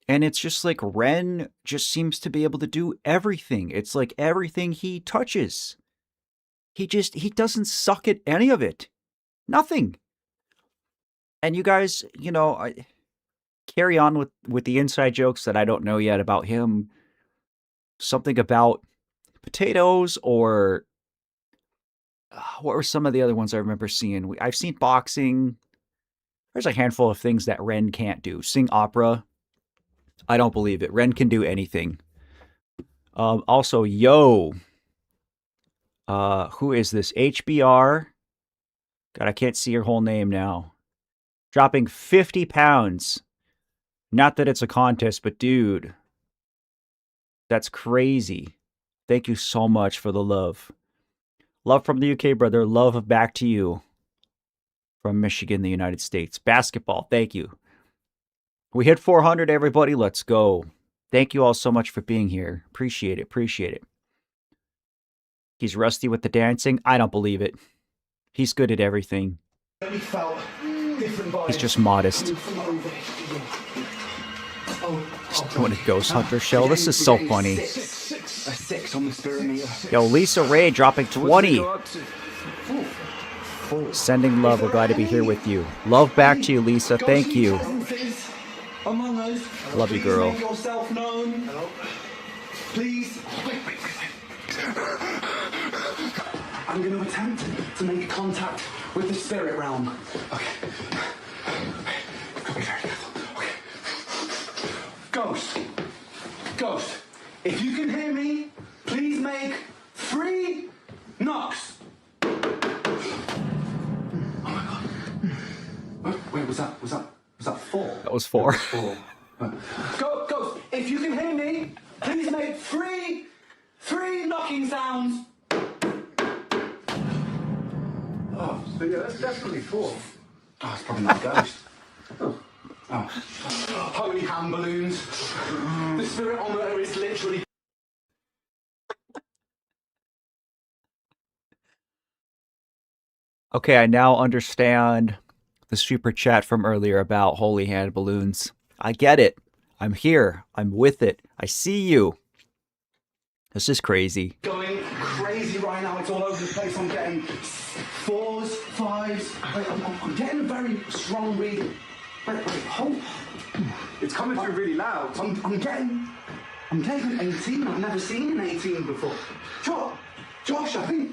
And it's just like Ren just seems to be able to do everything. It's like everything he touches. He doesn't suck at any of it. Nothing. And you guys, you know, carry on with the inside jokes that I don't know yet about him. Something about potatoes, or what were some of the other ones I remember seeing? I've seen boxing. There's a handful of things that Ren can't do. Sing opera. I don't believe it. Ren can do anything. Also, yo. Who is this? HBR. God, I can't see your whole name now. Dropping 50 pounds. Not that it's a contest, but dude. That's crazy. Thank you so much for the love. Love from the UK, brother. Love back to you. From Michigan, the United States. Basketball. Thank you. We hit 400, everybody. Let's go. Thank you all so much for being here. Appreciate it. Appreciate it. He's rusty with the dancing. I don't believe it. He's good at everything. He's just modest. Just doing a ghost hunter shell. This is so funny. A 6 on the spirit meter. Yo, Lisa Ray dropping 20. Sending love. We're glad to be here with you. Love back to you, Lisa. Thank you. Love you, girl. Make yourself known. Please. I'm going to attempt to make contact with the spirit realm. Okay. Gotta be very careful. Okay. Ghost. Ghost. If you can hear me, please make 3 knocks. Oh my God. Wait, was that 4? That was 4. Ghost, if you can hear me, please make 3 knocking sounds. Oh, so yeah, that's definitely 4. Oh, it's probably not a ghost. Oh. Holy hand balloons. The spiritometer is literally... Okay, I now understand the super chat from earlier about holy hand balloons. I get it. I'm here. I'm with it. I see you. This is crazy. Going crazy right now. It's all over the place. I'm getting 4s, 5s. I'm getting a very strong reading. Wait, hold. It's coming through really loud. I'm getting an 18. I've never seen an 18 before. Josh, I think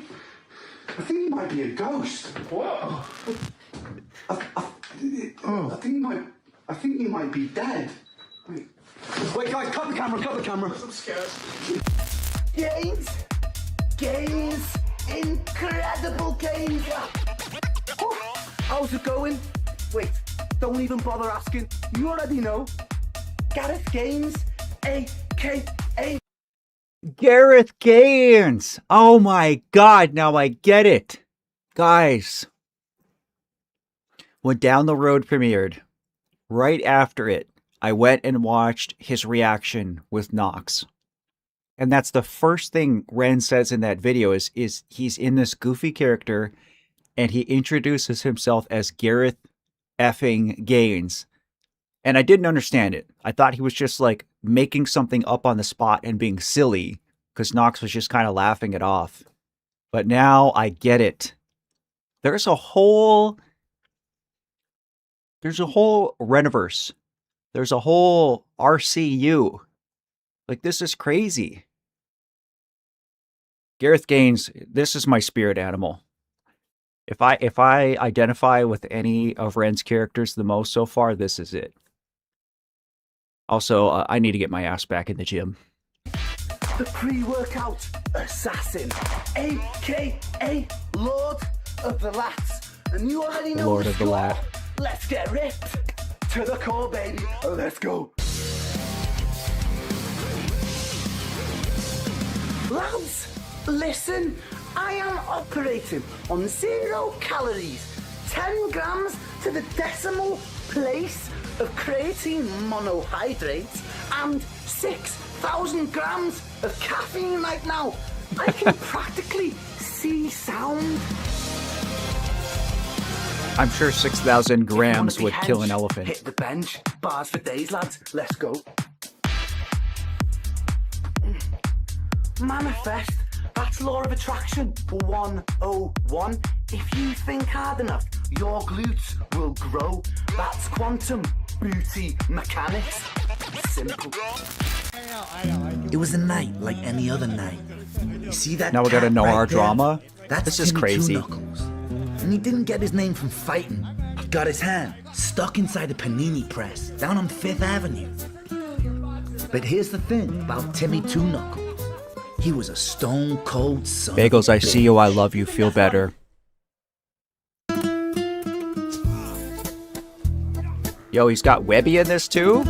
you might be a ghost. Whoa. I think you might be dead. Wait, guys, cut the camera. I'm scared. Gains, incredible gains. How's it going? Wait, don't even bother asking. You already know. Gareth Gaines, a.k.a. Gareth Gaines! Oh my God, now I get it. Guys. When Down the Road premiered, right after it, I went and watched his reaction with Nox. And that's the first thing Ren says in that video is he's in this goofy character and he introduces himself as Gareth effing Gaines. And I didn't understand it. I thought he was just like making something up on the spot and being silly because Nox was just kind of laughing it off. But now I get it. There's a whole Reniverse. There's a whole RCU. Like, this is crazy. Gareth Gaines, this is my spirit animal. If I identify with any of Ren's characters the most so far, this is it. Also, I need to get my ass back in the gym. The pre-workout assassin, a.k.a. Lord of the Lats. And you already know Lord the of the score. Lat. Let's get ripped to the core, baby. Let's go. Lads, listen. I am operating on 0 calories, 10 grams to the decimal place of creatine monohydrates, and 6,000 grams of caffeine right now. I can practically see sound. I'm sure 6,000 grams would kill an elephant. Hit the bench. Bars for days, lads. Let's go. Manifest. That's law of attraction 101. If you think hard enough, your glutes will grow. That's quantum booty mechanics. Simple. It was a night like any other night. You see that? Now we gotta cat know right our there? drama? That's This is Timmy crazy. Two Knuckles. And he didn't get his name from fighting. He got his hand stuck inside a panini press down on 5th Avenue. But here's the thing about Timmy Two Knuckles. He was a stone cold son. Bagels, I see you, I love you, feel better. Yo, he's got Webby in this too?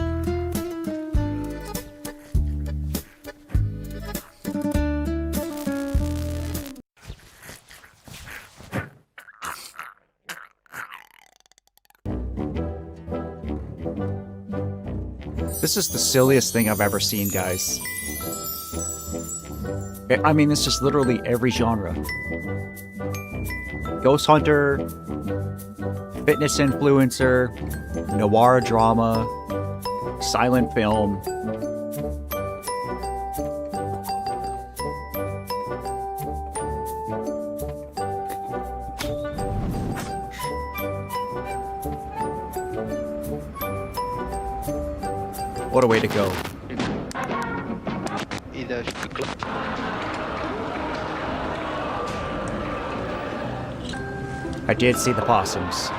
This is the silliest thing I've ever seen, guys. I mean, it's just literally every genre. Ghost Hunter, fitness influencer, noir drama, silent film. What a way to go. I did see the possums.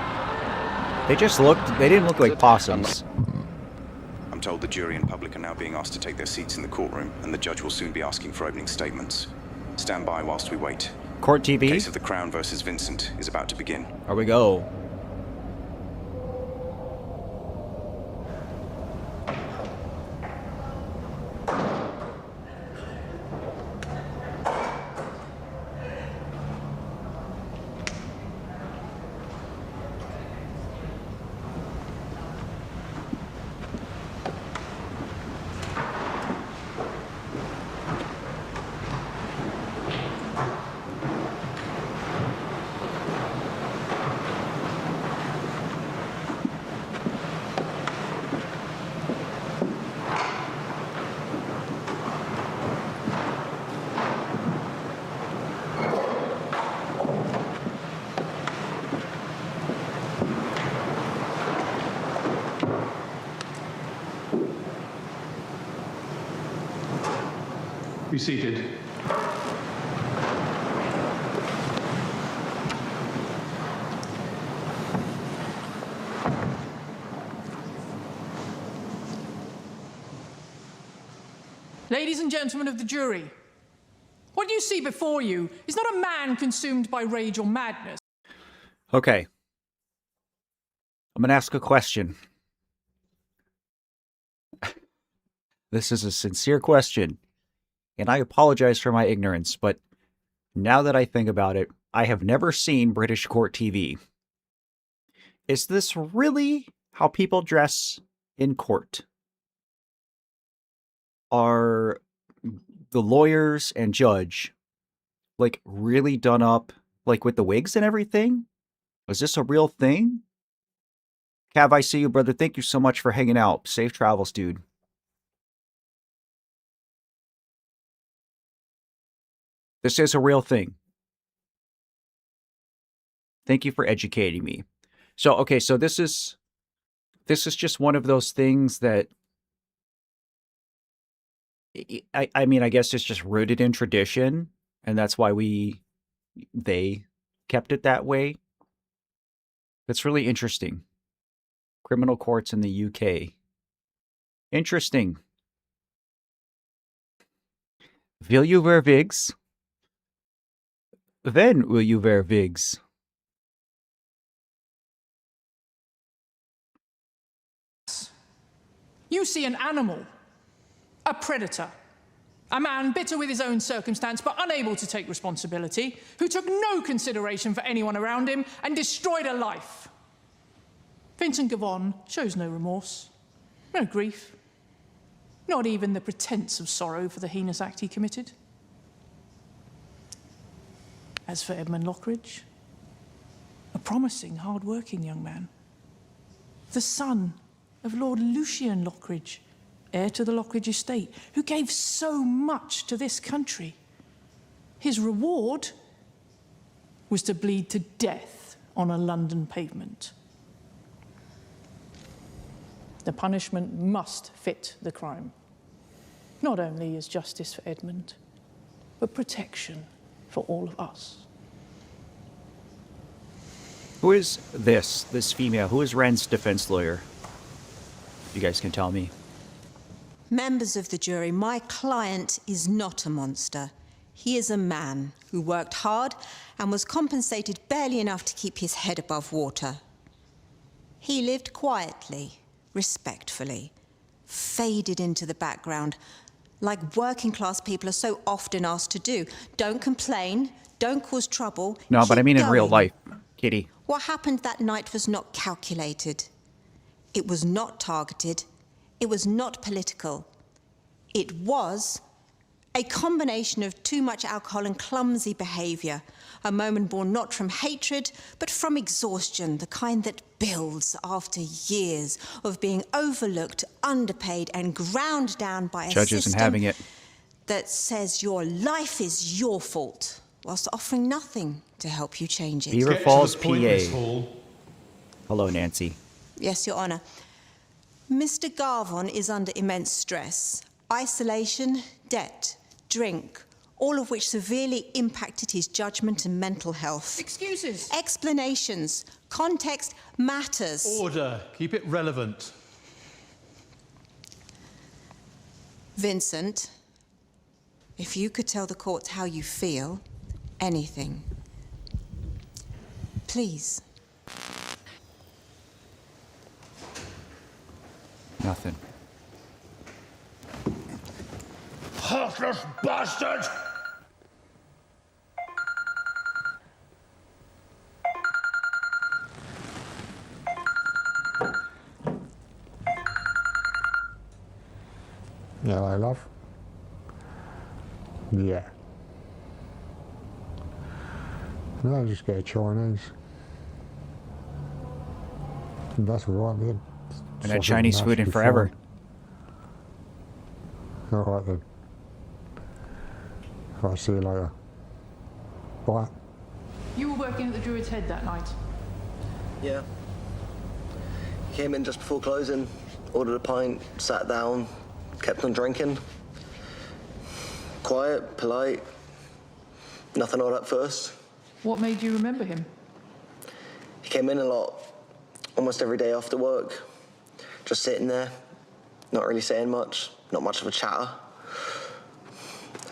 They didn't look like possums. I'm told the jury and public are now being asked to take their seats in the courtroom, and the judge will soon be asking for opening statements. Stand by whilst we wait. Court TV? The case of the Crown versus Vincent is about to begin. Here we go. Be seated. Ladies and gentlemen of the jury, what you see before you is not a man consumed by rage or madness. Okay. I'm going to ask a question. This is a sincere question, and I apologize for my ignorance, but now that I think about it, I have never seen British court TV. Is this really how people dress in court? Are the lawyers and judge, like, really done up, like, with the wigs and everything? Is this a real thing? Cav, I see you, brother. Thank you so much for hanging out. Safe travels, dude. This is a real thing. Thank you for educating me. So, okay, so this is just one of those things that I mean, I guess it's just rooted in tradition, and that's why they kept it that way. That's really interesting. Criminal courts in the UK. Interesting. Will you wear wigs? When will you wear wigs? You see an animal, a predator, a man bitter with his own circumstance but unable to take responsibility, who took no consideration for anyone around him and destroyed a life. Vincent Gavon shows no remorse, no grief, not even the pretense of sorrow for the heinous act he committed. As for Edmund Lockridge, a promising, hard-working young man, the son of Lord Lucian Lockridge, heir to the Lockridge estate, who gave so much to this country. His reward was to bleed to death on a London pavement. The punishment must fit the crime, not only as justice for Edmund, but protection for all of us. Who is this female? Who is Ren's defense lawyer? You guys can tell me. Members of the jury, my client is not a monster. He is a man who worked hard and was compensated barely enough to keep his head above water. He lived quietly, respectfully, faded into the background, like working class people are so often asked to do. Don't complain, don't cause trouble. No, but I keep mean in real going. life, Kitty. What happened that night was not calculated. It was not targeted. It was not political. It was a combination of too much alcohol and clumsy behaviour. A moment born not from hatred, but from exhaustion, the kind that builds after years of being overlooked, underpaid, and ground down by a Judge isn't system having it. that says your life is your fault, whilst offering nothing to help you change it. Beaver Falls, PA. Hello, Nancy. Yes, Your Honour. Mr. Garvon is under immense stress. Isolation, debt, drink, all of which severely impacted his judgment and mental health. Excuses. Explanations. Context matters. Order. Keep it relevant. Vincent, if you could tell the court how you feel, anything, please. Nothing. Heartless bastard! Hello, love. Yeah. No, just get a Chinese. That's all right, then. And had Chinese food in forever. All right, then. I'll see you later. Bye. You were working at the Druid's Head that night. Yeah. Came in just before closing, ordered a pint, sat down, kept on drinking. Quiet, polite, nothing odd at first. What made you remember him? He came in a lot, almost every day after work. Just sitting there, not really saying much, not much of a chatter.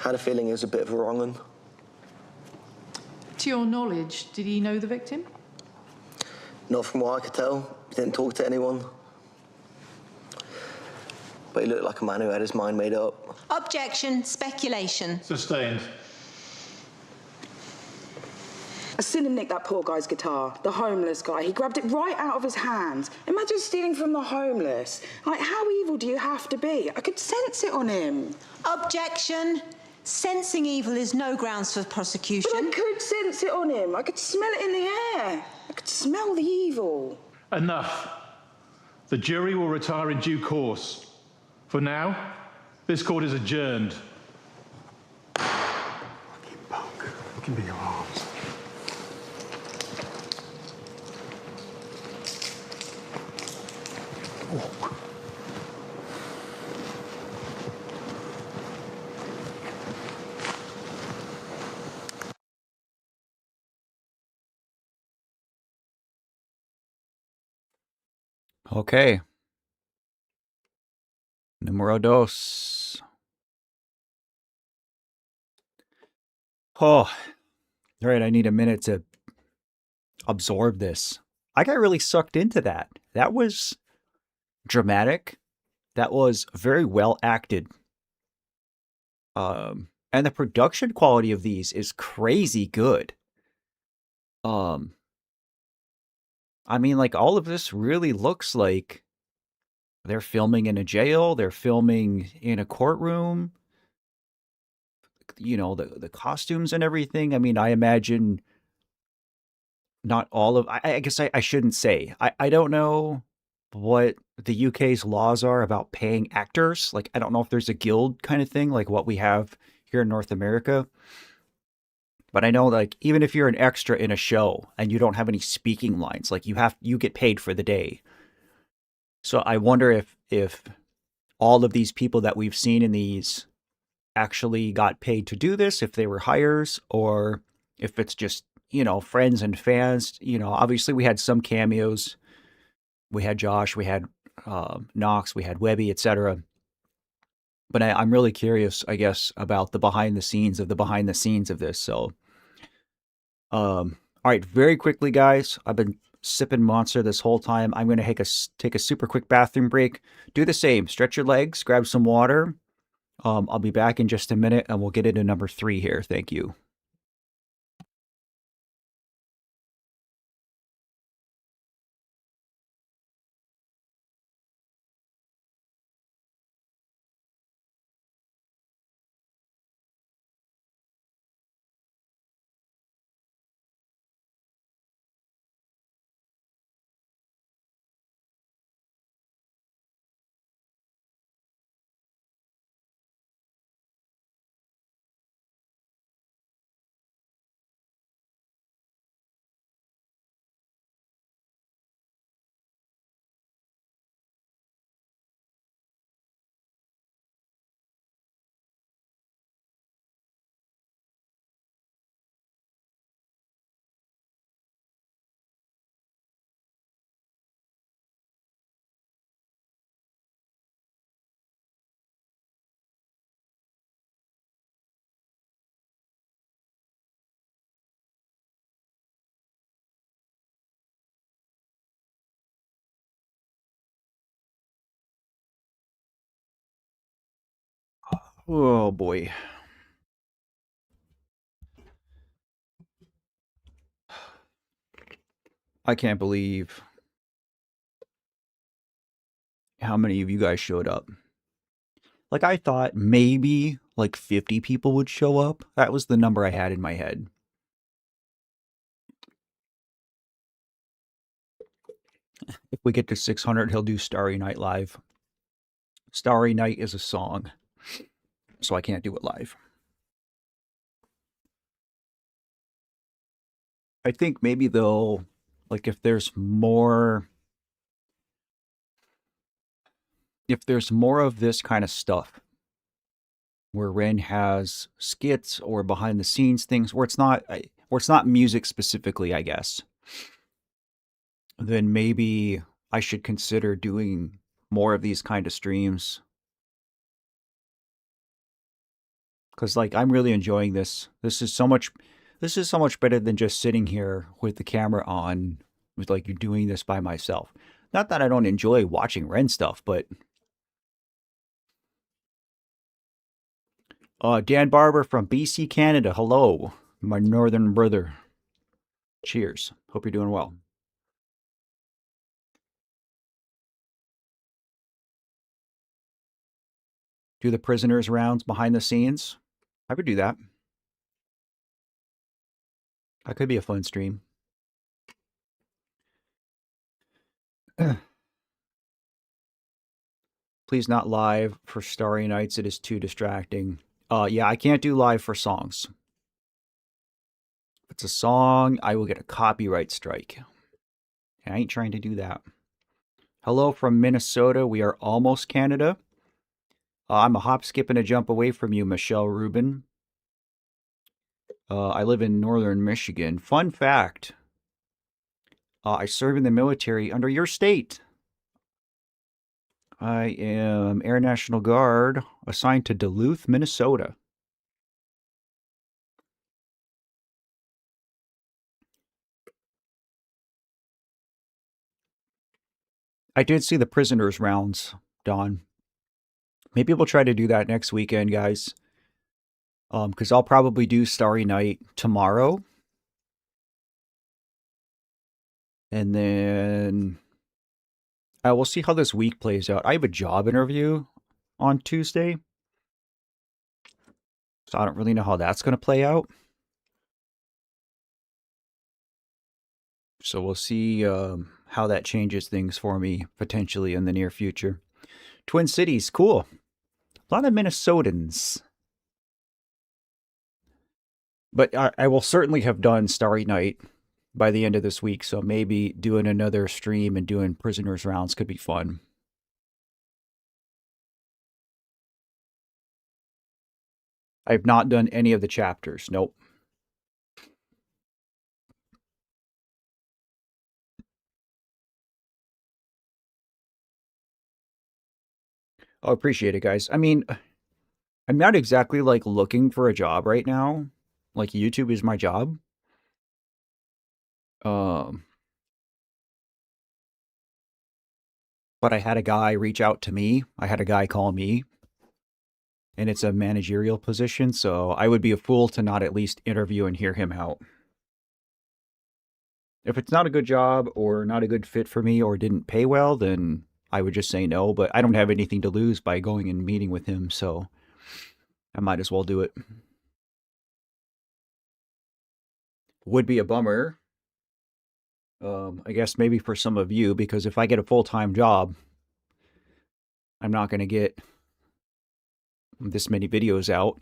Had a feeling he was a bit of a wrong 'un. To your knowledge, did he know the victim? Not from what I could tell. He didn't talk to anyone. But he looked like a man who had his mind made up. Objection, speculation. Sustained. I seen him nick that poor guy's guitar, the homeless guy. He grabbed it right out of his hands. Imagine stealing from the homeless. Like, how evil do you have to be? I could sense it on him. Objection. Sensing evil is no grounds for prosecution. But I could sense it on him. I could smell it in the air. I could smell the evil. Enough. The jury will retire in due course. For now, this court is adjourned. Fucking punk. Give me your arms. Okay. Numero dos. Oh, all right. I need a minute to absorb this. I got really sucked into that. That was dramatic. That was very well acted. And the production quality of these is crazy good. I mean, like, all of this really looks like they're filming in a jail. They're filming in a courtroom. You know, the costumes and everything. I mean, I imagine not all of... I guess I shouldn't say. I don't know what the UK's laws are about paying actors. Like, I don't know if there's a guild kind of thing like what we have here in North America. But I know, like, even if you're an extra in a show and you don't have any speaking lines, like, you get paid for the day. So I wonder if all of these people that we've seen in these actually got paid to do this, if they were hires, or if it's just, you know, friends and fans. You know, obviously we had some cameos. We had Josh, we had Knox, we had Webby, etc. But I'm really curious, I guess, about the behind the scenes of this. So, all right, very quickly, guys. I've been sipping Monster this whole time. I'm going to take a super quick bathroom break. Do the same. Stretch your legs, grab some water. I'll be back in just a minute, and we'll get into number 3 here. Thank you. Oh boy. I can't believe how many of you guys showed up. Like, I thought maybe like 50 people would show up. That was the number I had in my head. If we get to 600, he'll do Starry Night live. Starry Night is a song, so I can't do it live. I think maybe though, like if there's more of this kind of stuff where Ren has skits or behind the scenes things where it's not music specifically, I guess, then maybe I should consider doing more of these kind of streams. Cuz like I'm really enjoying this. This is so much better than just sitting here with the camera on with like you doing this by myself. Not that I don't enjoy watching Ren stuff, but Dan Barber from BC, Canada. Hello, my northern brother. Cheers. Hope you're doing well. Do the prisoners rounds behind the scenes? I would do that. That could be a fun stream. Please not live for Starry Nights. It is too distracting. Yeah, I can't do live for songs. If it's a song, I will get a copyright strike. I ain't trying to do that. Hello from Minnesota. We are almost Canada. I'm a hop, skip, and a jump away from you, Michelle Rubin. I live in northern Michigan. Fun fact. I serve in the military under your state. I am Air National Guard assigned to Duluth, Minnesota. I did see the prisoners rounds, Don. Maybe we'll try to do that next weekend, guys. Because I'll probably do Starry Night tomorrow. And then I will see how this week plays out. I have a job interview on Tuesday. So I don't really know how that's going to play out. So we'll see how that changes things for me potentially in the near future. Twin Cities, cool. A lot of Minnesotans. But I will certainly have done Starry Night by the end of this week, so maybe doing another stream and doing prisoners rounds could be fun. I've not done any of the chapters. Nope. Oh, appreciate it, guys. I mean, I'm not exactly like looking for a job right now. Like YouTube is my job. But I had a guy reach out to me. I had a guy call me, and it's a managerial position, so I would be a fool to not at least interview and hear him out. If it's not a good job or not a good fit for me or didn't pay well, then I would just say no, but I don't have anything to lose by going and meeting with him, so I might as well do it. Would be a bummer. I guess maybe for some of you, because if I get a full-time job, I'm not going to get this many videos out.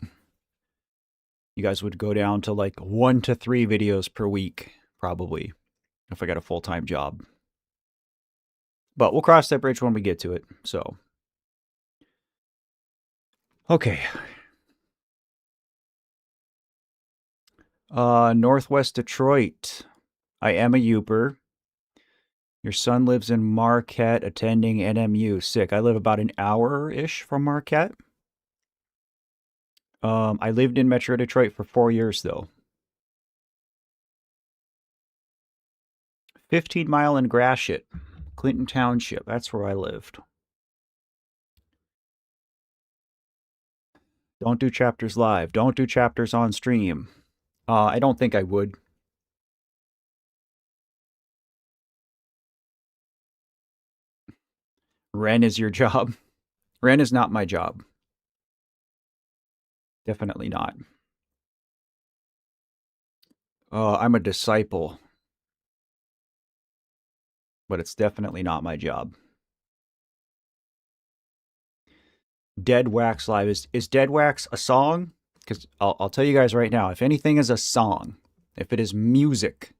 You guys would go down to like 1 to 3 videos per week, probably, if I got a full-time job. But we'll cross that bridge when we get to it, so. Okay. Northwest Detroit. I am a Youper. Your son lives in Marquette, attending NMU. Sick. I live about an hour-ish from Marquette. I lived in Metro Detroit for 4 years, though. 15 Mile and Gratiot, Clinton Township. That's where I lived. Don't do chapters live. Don't do chapters on stream. I don't think I would. Ren is your job. Ren is not my job. Definitely not. I'm a disciple. But it's definitely not my job. Dead Wax Live. Is Dead Wax a song? Because I'll tell you guys right now, if anything is a song, if it is music,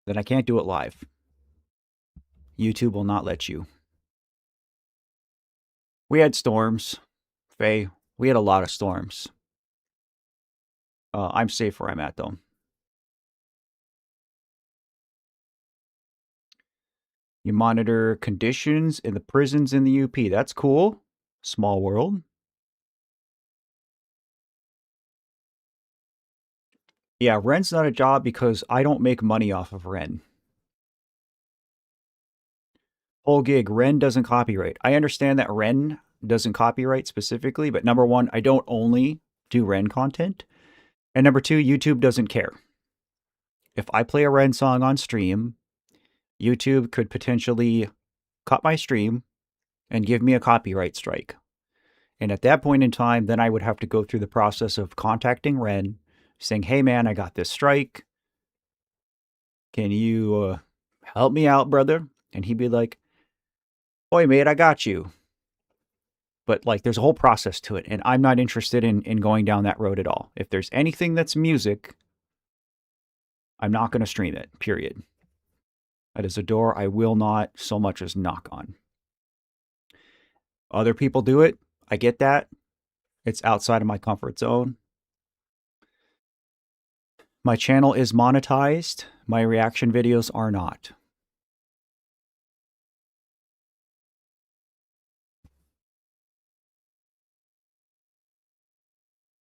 then I can't do it live. YouTube will not let you. We had storms, Faye. We had a lot of storms. I'm safe where I'm at, though. You monitor conditions in the prisons in the UP. That's cool. Small world. Yeah, Ren's not a job because I don't make money off of Ren. Whole gig, Ren doesn't copyright. I understand that Ren doesn't copyright specifically, but number one, I don't only do Ren content. And number two, YouTube doesn't care. If I play a Ren song on stream, YouTube could potentially cut my stream and give me a copyright strike. And at that point in time, then I would have to go through the process of contacting Ren, saying, hey man, I got this strike. Can you help me out, brother? And he'd be like, oi mate, I got you. But like there's a whole process to it, and I'm not interested in going down that road at all. If there's anything that's music, I'm not going to stream it, period. That is a door I will not so much as knock on. Other people do it. I get that. It's outside of my comfort zone. My channel is monetized. My reaction videos are not.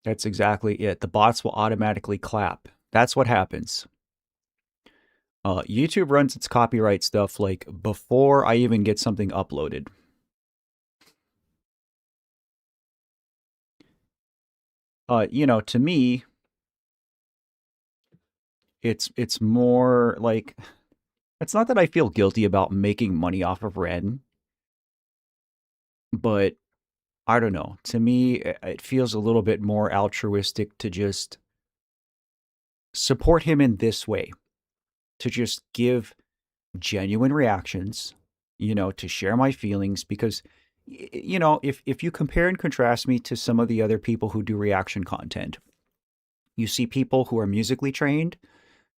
That's exactly it. The bots will automatically clap. That's what happens. YouTube runs its copyright stuff like before I even get something uploaded. To me, it's more like, it's not that I feel guilty about making money off of Ren, but I don't know. To me, it feels a little bit more altruistic to just support him in this way, to just give genuine reactions, to share my feelings, because if you compare and contrast me to some of the other people who do reaction content, you see people who are musically trained,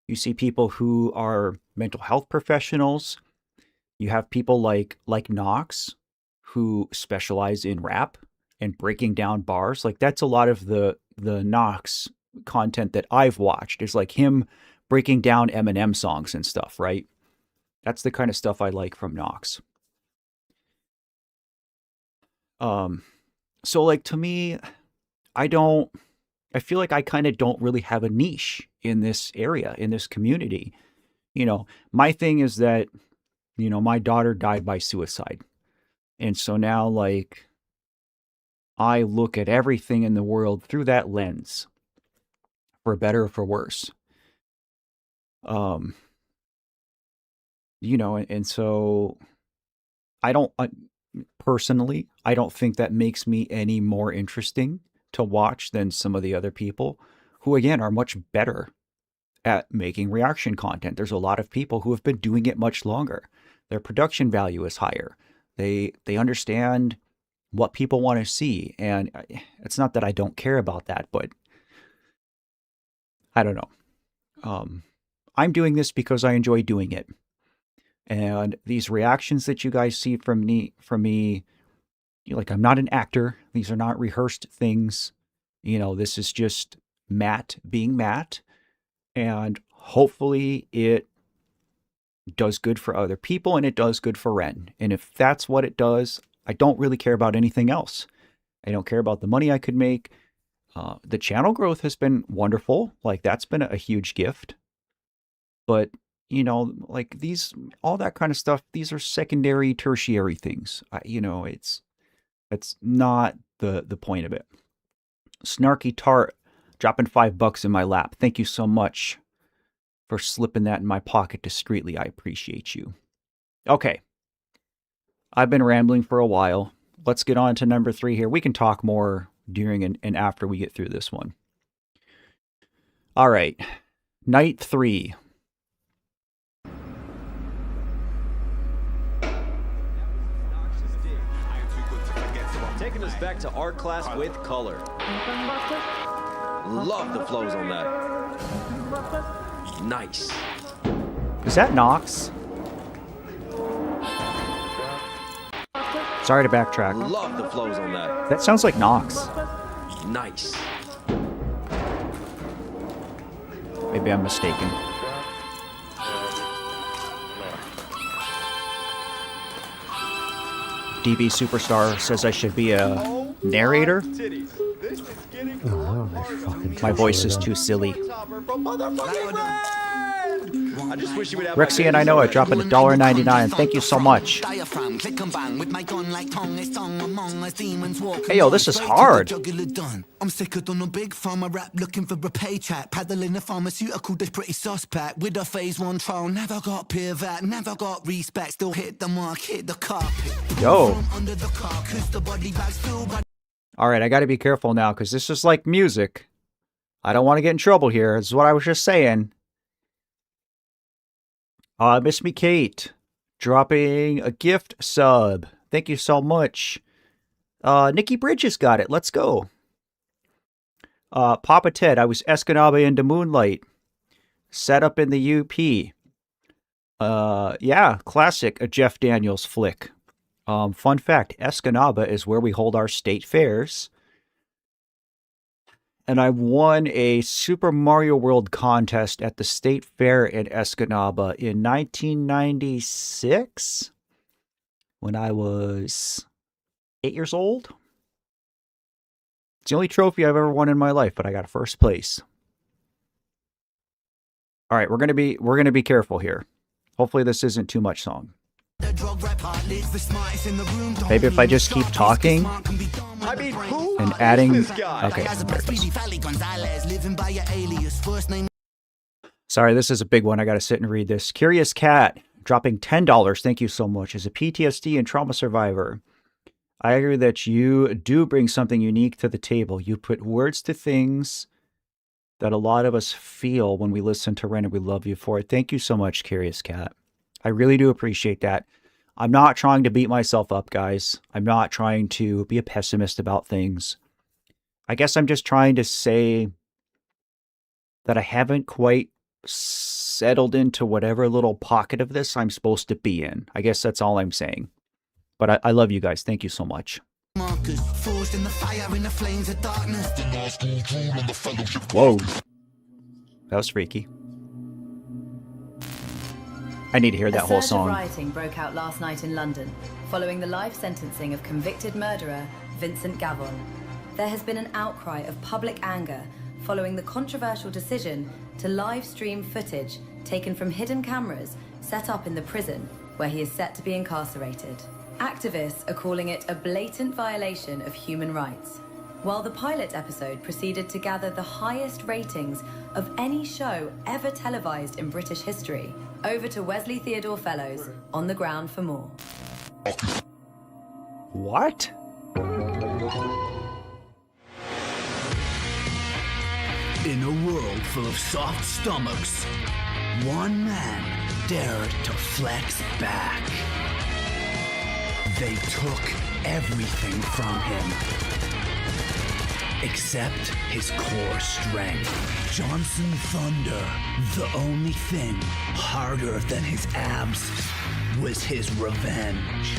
you see people who are mental health professionals, you have people like Knox who specialize in rap and breaking down bars. Like that's a lot of the Knox content that I've watched, is like him breaking down Eminem songs and stuff, right? That's the kind of stuff I like from Knox. So, like, to me, I feel like I kind of don't really have a niche in this area, in this community. You know, my thing is that, you know, my daughter died by suicide. And so now, like, I look at everything in the world through that lens, for better or for worse. You know, and so I don't, personally, I don't think that makes me any more interesting to watch than some of the other people who, again, are much better at making reaction content. There's a lot of people who have been doing it much longer. Their production value is higher. They understand what people want to see. And it's not that I don't care about that, but I don't know. I'm doing this because I enjoy doing it. And these reactions that you guys see from me, like, I'm not an actor. These are not rehearsed things. You know, this is just Matt being Matt. And hopefully it does good for other people and it does good for Ren. And if that's what it does, I don't really care about anything else. I don't care about the money I could make. The channel growth has been wonderful. Like, that's been a huge gift. But, you know, like, all that kind of stuff, these are secondary, tertiary things. You know, that's not the point of it. Snarky Tart dropping $5 in my lap. Thank you so much for slipping that in my pocket discreetly. I appreciate you. Okay. I've been rambling for a while. Let's get on to number 3 here. We can talk more during and after we get through this one. All right. Night 3. Taking us back to art class with color. Love the flows on that. Nice. Is that Nox? Sorry to backtrack. Love the flows on that. That sounds like Nox. Nice. Maybe I'm mistaken. DB Superstar says I should be a narrator. My voice is too silly. I just wish you would have Rexy and I know it, dropping $1.99. Thank you so much. Hey yo, this is hard. I'm sicker than a big pharma rap, looking for a paycheck, paddling a pharmaceutical that's pretty suspect. With a phase 1 trial, never got peer vet, never got respect, still hit the mark, hit the carpet. Yo. All right, I got to be careful now because this is like music. I don't want to get in trouble here. This is what I was just saying. Miss Me Kate, dropping a gift sub. Thank you so much. Nikki Bridges got it. Let's go. Papa Ted, I was Escanaba into Moonlight. Set up in the UP. Yeah, classic, a Jeff Daniels flick. Fun fact, Escanaba is where we hold our state fairs. And I won a Super Mario World contest at the State Fair in Escanaba in 1996 when I was 8 years old. It's the only trophy I've ever won in my life, but I got a first place. All right, we're gonna be careful here. Hopefully this isn't too much song. Maybe if I just keep talking and adding. Okay. Sorry, this is a big one. I got to sit and read this. Curious Cat dropping $10. Thank you so much. As a PTSD and trauma survivor, I agree that you do bring something unique to the table. You put words to things that a lot of us feel when we listen to Ren, and we love you for it. Thank you so much, Curious Cat. I really do appreciate that. I'm not trying to beat myself up, guys. I'm not trying to be a pessimist about things. I guess I'm just trying to say that I haven't quite settled into whatever little pocket of this I'm supposed to be in. I guess that's all I'm saying. But I love you guys. Thank you so much. Whoa. That was freaky. I need to hear that whole song. A surge of rioting broke out last night in London, following the life sentencing of convicted murderer Vincent Gavon. There has been an outcry of public anger following the controversial decision to live stream footage taken from hidden cameras set up in the prison where he is set to be incarcerated. Activists are calling it a blatant violation of human rights. While the pilot episode proceeded to gather the highest ratings of any show ever televised in British history, over to Wesley Theodore Fellows on the ground for more. What? In a world full of soft stomachs, one man dared to flex back. They took everything from him, except his core strength. Johnson Thunder, the only thing harder than his abs was his revenge.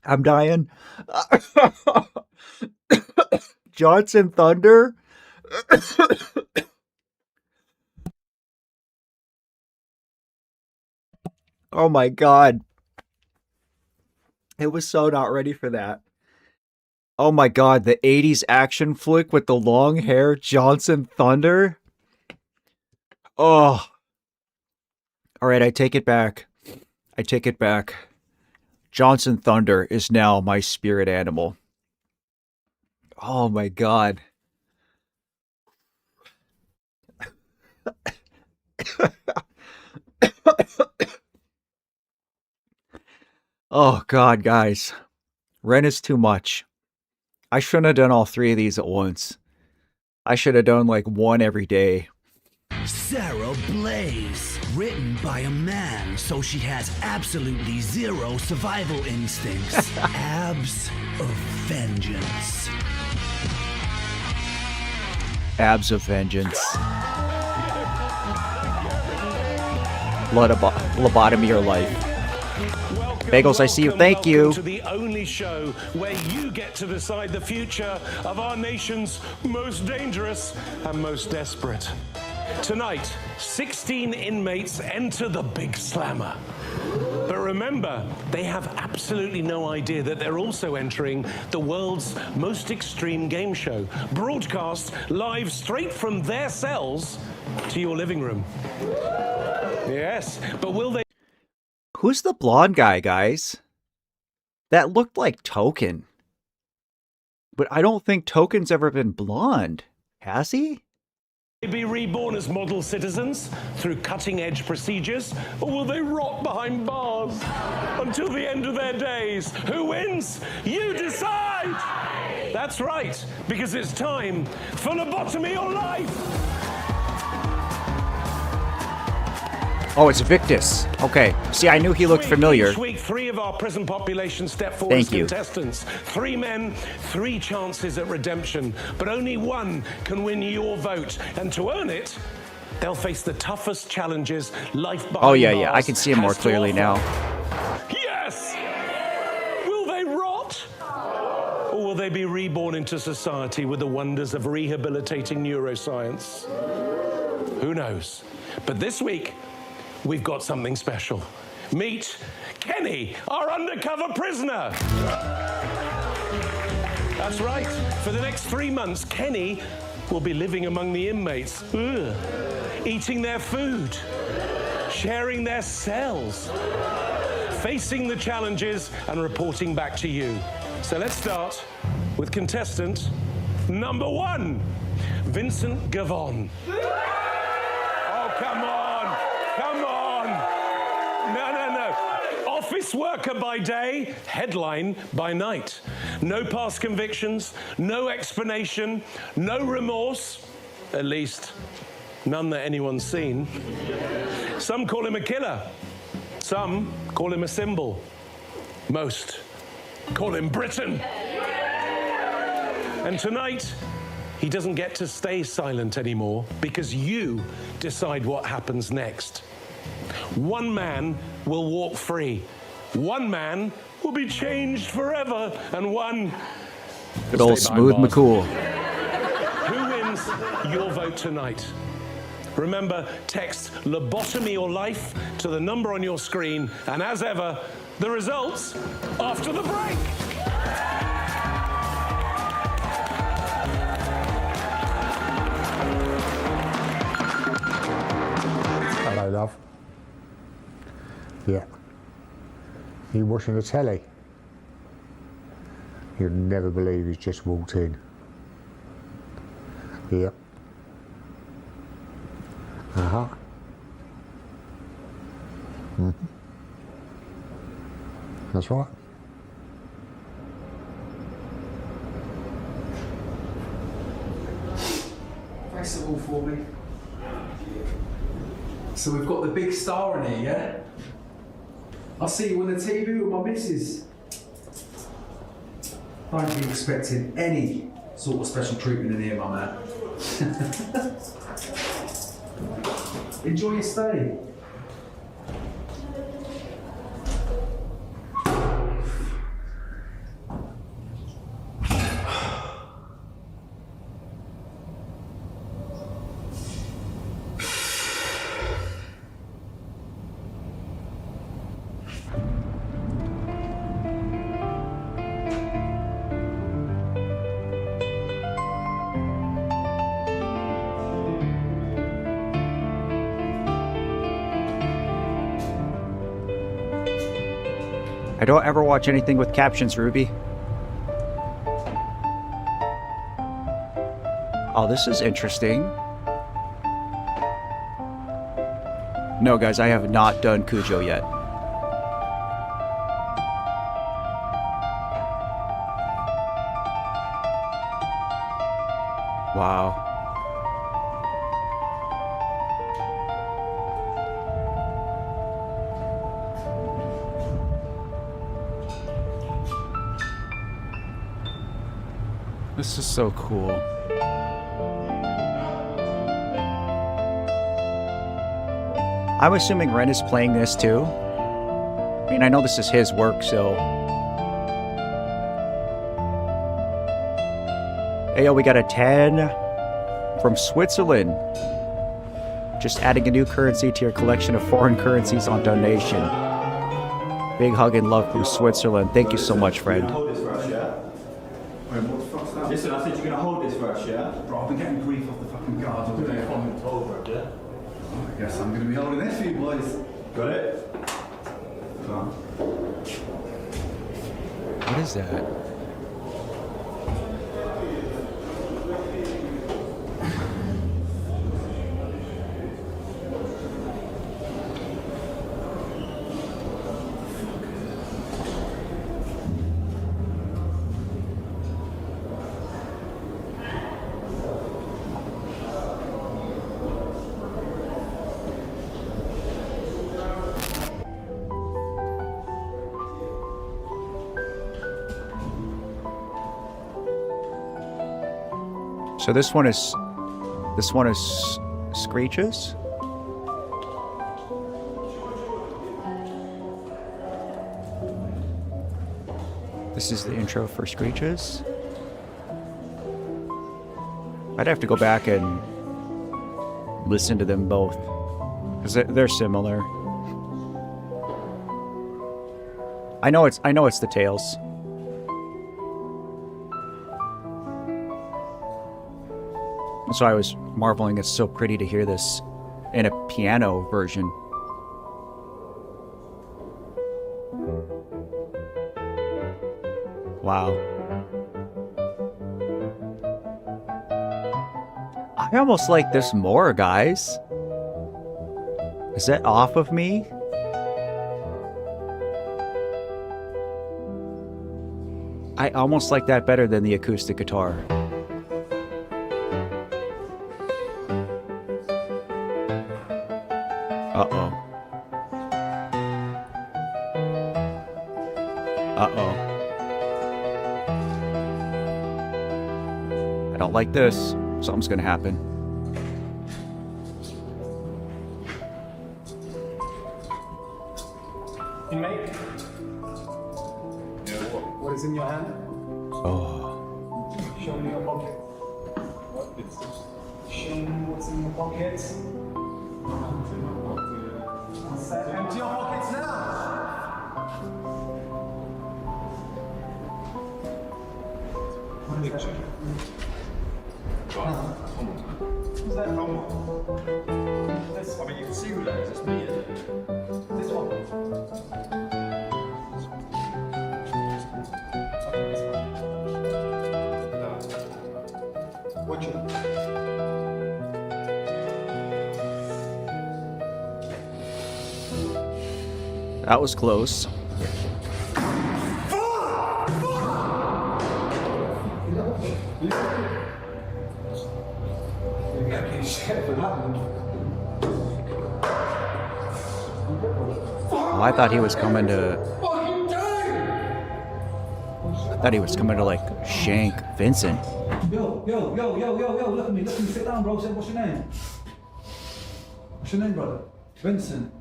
I'm dying. Johnson Thunder? Oh my god. It was so not ready for that. Oh my god, the 80s action flick with the long hair, Johnson Thunder? Oh. Alright, I take it back. I take it back. Johnson Thunder is now my spirit animal. Oh my god. Oh god, guys. Rent is too much. I shouldn't have done all three of these at once. I should have done like one every day. Sarah Blaze, written by a man, so she has absolutely zero survival instincts. Abs of vengeance. Abs of vengeance. Lobotomy your life. Bagels, I see you. Thank you. To the only show where you get to decide the future of our nation's most dangerous and most desperate. Tonight, 16 inmates enter the Big Slammer. But remember, they have absolutely no idea that they're also entering the world's most extreme game show, broadcast live straight from their cells to your living room. Yes, but will they... Who's the blonde guy, guys? That looked like Token. But I don't think Token's ever been blonde. Has he? be reborn as model citizens through cutting-edge procedures, or will they rot behind bars until the end of their days? Who wins? You decide! That's right, because it's time for lobotomy or life! Oh, it's Victus. Okay. See, I knew he looked familiar. Each week, 3 of our prison population step forward as contestants. 3 men, 3 chances at redemption. But only one can win your vote. And to earn it, they'll face the toughest challenges life behind Oh, yeah, bars yeah. I can see him more clearly now. Yes! Will they rot? Or will they be reborn into society with the wonders of rehabilitating neuroscience? Who knows? But this week, we've got something special. Meet Kenny, our undercover prisoner. That's right. For the next 3 months, Kenny will be living among the inmates, eating their food, sharing their cells, facing the challenges and reporting back to you. So let's start with contestant number 1, Vincent Gavon. Oh, come on. Come on. No. Office worker by day, headline by night. No past convictions, no explanation, no remorse. At least, none that anyone's seen. Some call him a killer. Some call him a symbol. Most call him Britain. And tonight, he doesn't get to stay silent anymore because you decide what happens next. One man will walk free. One man will be changed forever. And one... Good old Smooth McCool. Who wins your vote tonight? Remember, text lobotomy or life to the number on your screen, and as ever, the results after the break. Hello, love. Yeah. You watching the telly? You'd never believe he's just walked in. Yep. Uh-huh. Mm-hmm. That's right. Press it all for me. So we've got the big star in here, yeah? I'll see you on the TV with my missus. I ain't be expecting any sort of special treatment in here, my man. Enjoy your stay. I don't ever watch anything with captions, Ruby. Oh, this is interesting. No, guys, I have not done Cujo yet. Wow. This is so cool. I'm assuming Ren is playing this too. I mean, I know this is his work, so... Hey, yo, we got a 10 from Switzerland. Just adding a new currency to your collection of foreign currencies on donation. Big hug and love from Switzerland. Thank you so much, friend. Listen, I said you're going to hold this for us, yeah? Bro, I've been getting grief off the fucking guards all day. It's over, yeah? Oh, I guess I'm going to be holding this for you boys. Got it? Come on. What is that? So this one is Screeches. This is the intro for Screeches. I'd have to go back and listen to them both because they're similar. I know it's the Tales. So I was marveling, it's so pretty to hear this in a piano version. Wow. I almost like this more, guys. Is that off of me? I almost like that better than the acoustic guitar. Uh-oh. Uh-oh. I don't like this. Something's gonna happen. Inmate? Yeah, what is in your hand? Oh. Show me your pocket. What is this? Show me what's in your pocket. Empty your pockets now. Picture. What's that from? I mean, you can see who that is. It's me, isn't it? This one. Watch it. That was close. Oh, I thought he was coming to. I thought he was coming to like shank Vincent. Yo, look at me, sit down, bro. Say, what's your name? What's your name, brother? Vincent.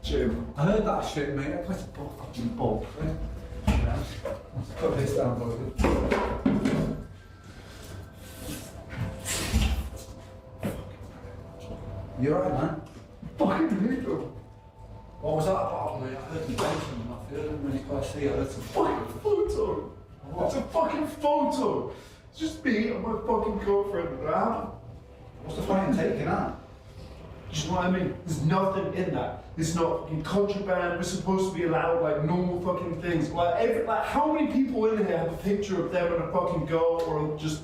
Jim. I heard that shit, mate. That's a fucking ball, right? Put this down, bro. You alright, man? Fucking neutral. What was that about, mate? I heard you mention and I heard him when he's got to see it. It's a fucking photo. What? It's a fucking photo. It's just me and my fucking girlfriend around. What's the point in taking that? You know what I mean? There's nothing in that. It's not fucking contraband. We're supposed to be allowed like normal fucking things. Like how many people in here have a picture of them and a fucking girl, or just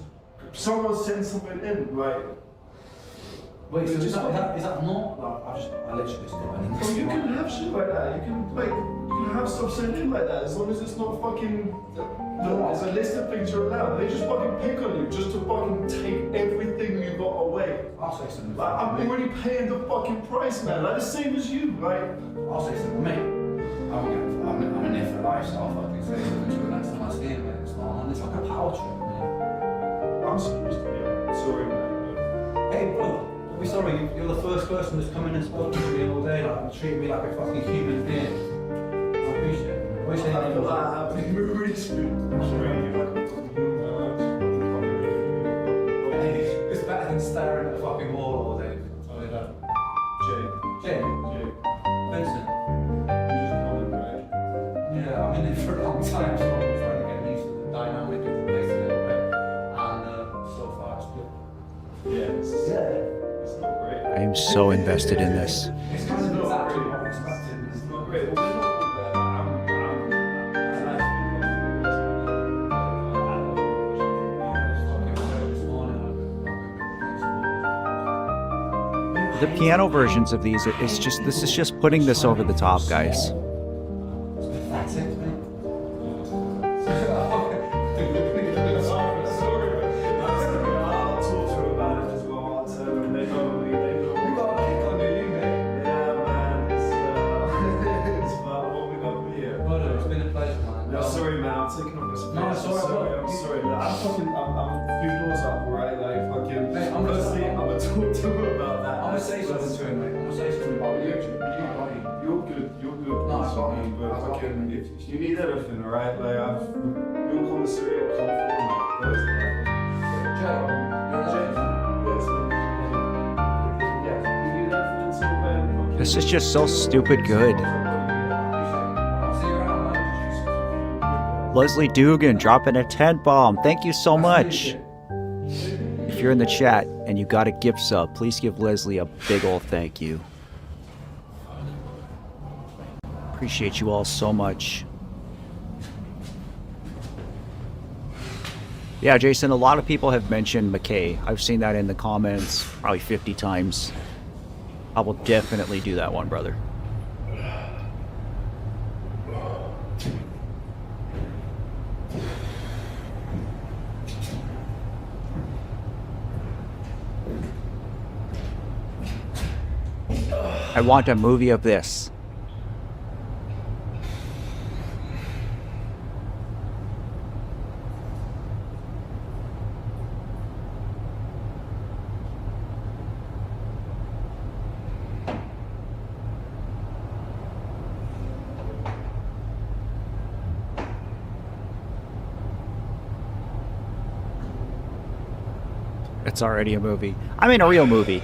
someone send something in, like? Wait, so is that not? Like, I literally just got anything. Well, you can have shit like that. You can have stuff sent in like that as long as it's not fucking. There's a list of things you're allowed. They just fucking pick on you just to fucking take everything you got away. I'll say something. Like, I'm already paying the fucking price, man. Like the same as you, right? I'll say something, mate. I'm in there for life, so I'll fucking say something to you next time I see him, man. It's like a power trip, man. I'm supposed to be sorry, man. Hey, bro. Be sorry, you're the first person that's come in and spoken to me all day, like, and treated me like a fucking human being. I appreciate it. I feel like I've been really screwed. I'm sorry, you're like a fucking human. It's better than staring at the fucking wall all day. I'll tell you that. Jay. Vincent. You just call him, right? Yeah, I'm in it for a long time, so I'm trying to get used to the dynamic of the place a little bit. And so far it's good. Yeah. I am so invested in this. It's kind of exactly what I expected. It's not great. The piano versions of these, this is just putting this over the top, guys. That's it, man. If you need anything, alright? Like, you'll come to see it, come from This is just so stupid good. Leslie Dugan dropping a 10 bomb. Thank you so much. If you're in the chat and you got a gift sub, please give Leslie a big ol' thank you. Appreciate you all so much. Yeah, Jason, a lot of people have mentioned McKay. I've seen that in the comments probably 50 times. I will definitely do that one, brother. I want a movie of this. It's already a movie. I mean, a real movie.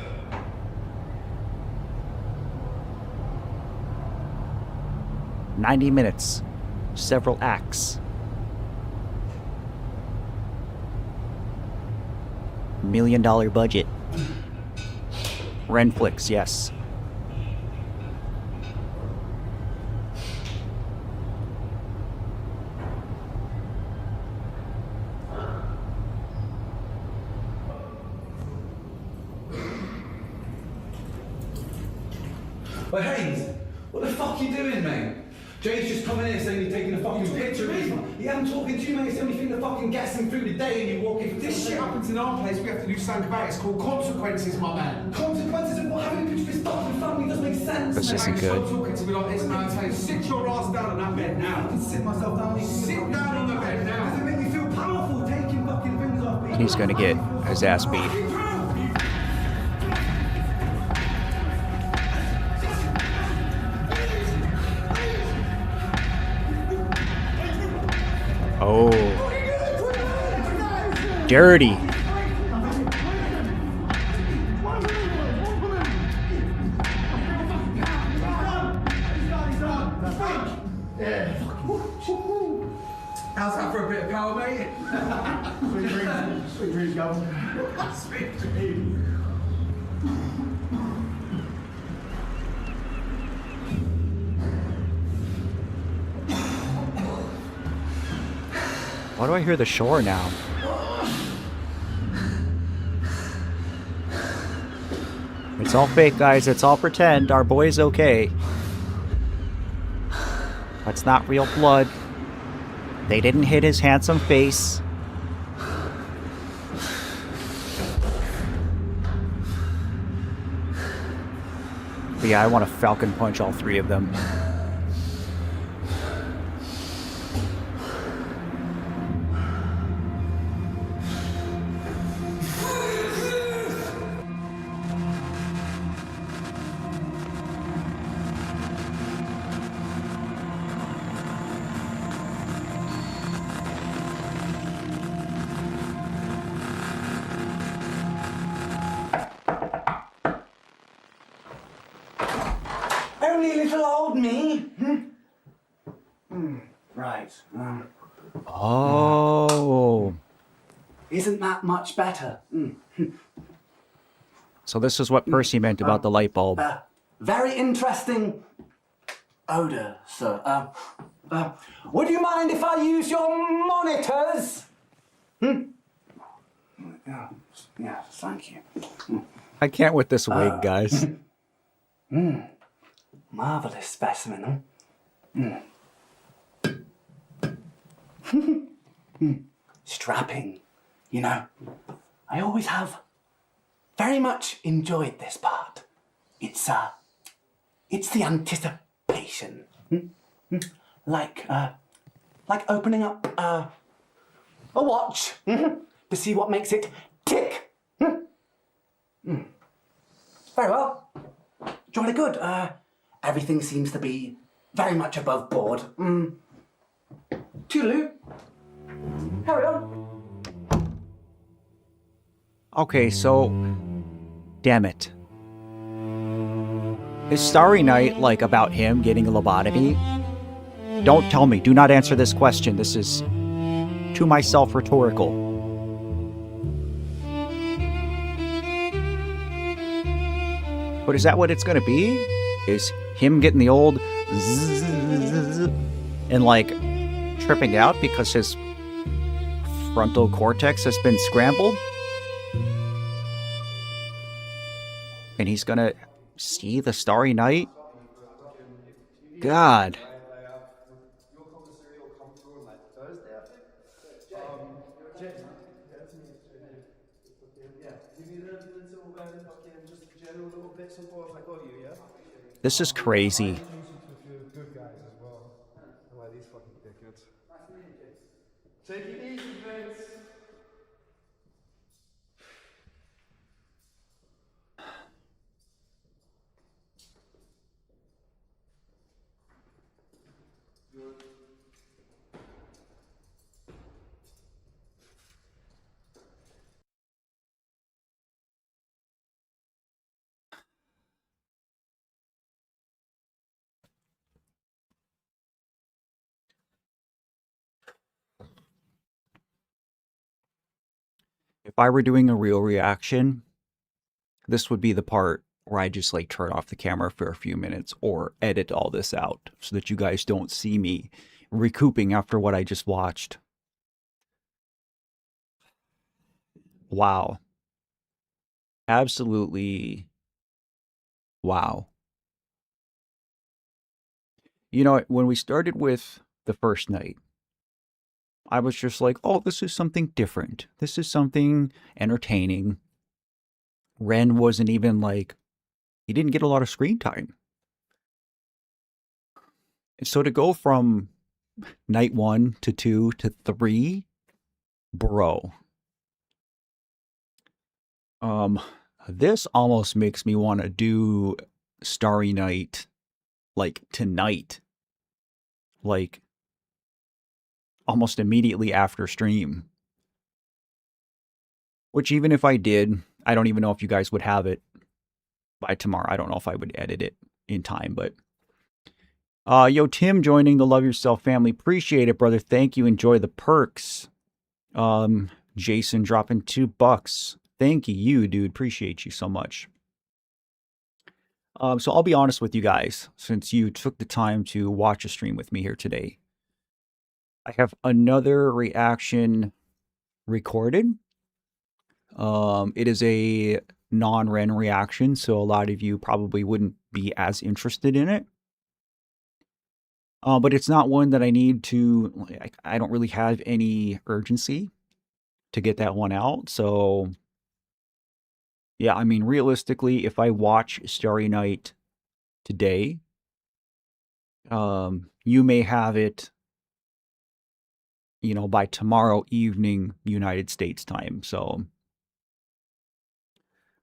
90 minutes. Several acts. $1 million budget. Renflix, yes. But Hayes, what the fuck are you doing, mate? Jay's just coming in saying you're taking a fucking picture of me. Yeah, I'm talking to you, mate. It's the only thing that fucking gets him through the day and you're walking for This shit happens in our place. We have to do something about it. It's called consequences, my man. Consequences of what having a picture of his fucking family doesn't make sense. This isn't mate. good. Stop talking to me like this, man. Say, sit your ass down on that bed now. I can sit myself down. Sit down on the bed now. Does it make me feel powerful taking fucking things off me? He's gonna get his ass beat. Oh. Dirty. How's that for a bit of power, mate? Sweet dreams, Governor. Sweet dreams. Why do I hear the shore now? It's all fake, guys. It's all pretend. Our boy's okay. That's not real blood. They didn't hit his handsome face. But yeah, I want to falcon punch all three of them. Only little old me. Right. Oh. Isn't that much better? So this is what Percy meant about the light bulb. Very interesting odor, sir. Would you mind if I use your monitors? Yeah, thank you. I can't with this wig, guys. Marvelous specimen. Strapping, you know. I always have very much enjoyed this part. It's the anticipation. Like opening up a watch to see what makes it tick. Very well. Jolly good. Everything seems to be very much above board. Toodaloo. Carry on. Okay, so... Damn it. Is Starry Night, like, about him getting a lobotomy? Don't tell me. Do not answer this question. This is, to myself, rhetorical. But is that what it's gonna be? Is him getting the old zzz and, like, tripping out because his frontal cortex has been scrambled? And he's gonna see the Starry Night? God. This is crazy. Take it easy, Vince. If I were doing a real reaction, this would be the part where I just like turn off the camera for a few minutes or edit all this out so that you guys don't see me recouping after what I just watched. Wow. Absolutely. Wow. You know, when we started with the first night, I was just like, oh, this is something different. This is something entertaining. Ren wasn't even like, he didn't get a lot of screen time. So to go from night 1 to 2 to 3, bro. This almost makes me want to do Starry Night like tonight. Like almost immediately after stream. Which even if I did, I don't even know if you guys would have it by tomorrow. I don't know if I would edit it in time, but yo, Tim joining the Love Yourself family. Appreciate it, brother. Thank you. Enjoy the perks. Jason dropping $2. Thank you, dude. Appreciate you so much. So I'll be honest with you guys, since you took the time to watch a stream with me here today. I have another reaction recorded. It is a non-Ren reaction, so a lot of you probably wouldn't be as interested in it. But it's not one that I need to, I don't really have any urgency to get that one out. So, yeah, I mean, realistically, if I watch Starry Night today, you may have it, you know, by tomorrow evening, United States time. So,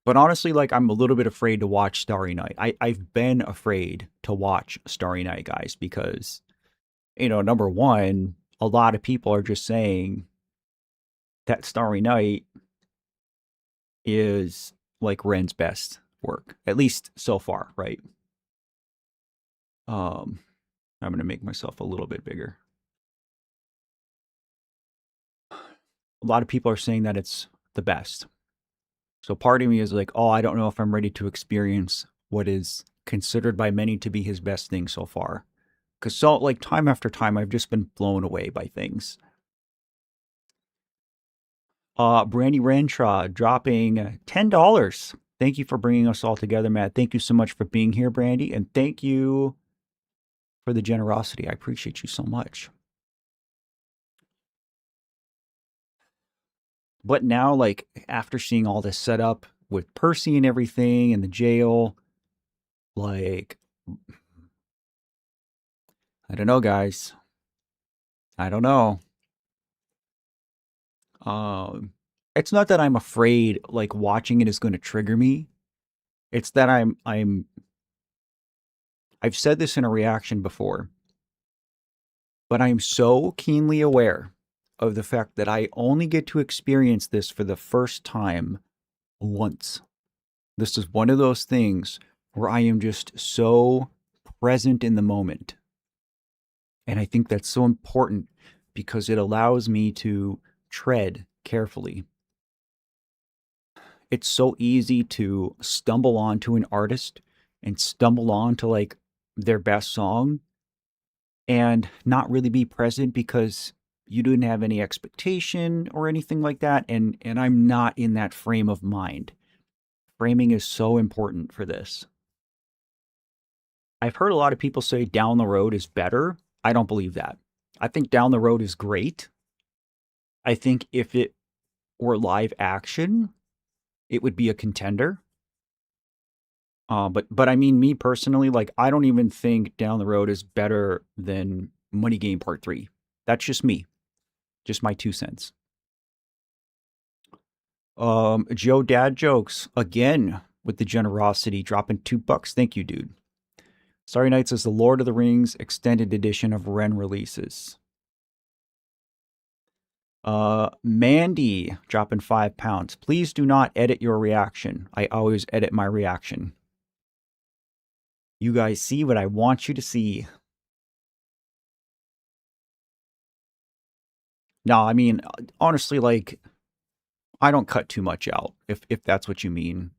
but honestly, like, I'm a little bit afraid to watch Starry Night. I've been afraid to watch Starry Night, guys, because, you know, number one, a lot of people are just saying that Starry Night is like Ren's best work, at least so far, right? I'm going to make myself a little bit bigger. A lot of people are saying that it's the best. So part of me is like, oh, I don't know if I'm ready to experience what is considered by many to be his best thing so far. Because so, like, time after time, I've just been blown away by things. Brandy Rantra dropping $10. Thank you for bringing us all together, Matt. Thank you so much for being here, Brandy. And thank you for the generosity. I appreciate you so much. But now, like, after seeing all this setup with Percy and everything in the jail, like, I don't know, guys. I don't know. It's not that I'm afraid, like, watching it is going to trigger me. It's that I've said this in a reaction before, but I'm so keenly aware of the fact that I only get to experience this for the first time once. This is one of those things where I am just so present in the moment. And I think that's so important because it allows me to tread carefully. It's so easy to stumble onto an artist and stumble onto like their best song and not really be present because you didn't have any expectation or anything like that. And I'm not in that frame of mind. Framing is so important for this. I've heard a lot of people say Down the Road is better. I don't believe that. I think Down the Road is great. I think if it were live action, it would be a contender. But I mean, me personally, like, I don't even think Down the Road is better than Money Game Part 3. That's just me. Just my 2 cents. Joe Dad Jokes, again, with the generosity, dropping $2. Thank you, dude. Starry Nights is the Lord of the Rings extended edition of Ren releases. Mandy dropping £5. Please do not edit your reaction. I always edit my reaction. You guys see what I want you to see. No, I mean, honestly, like, I don't cut too much out, if that's what you mean.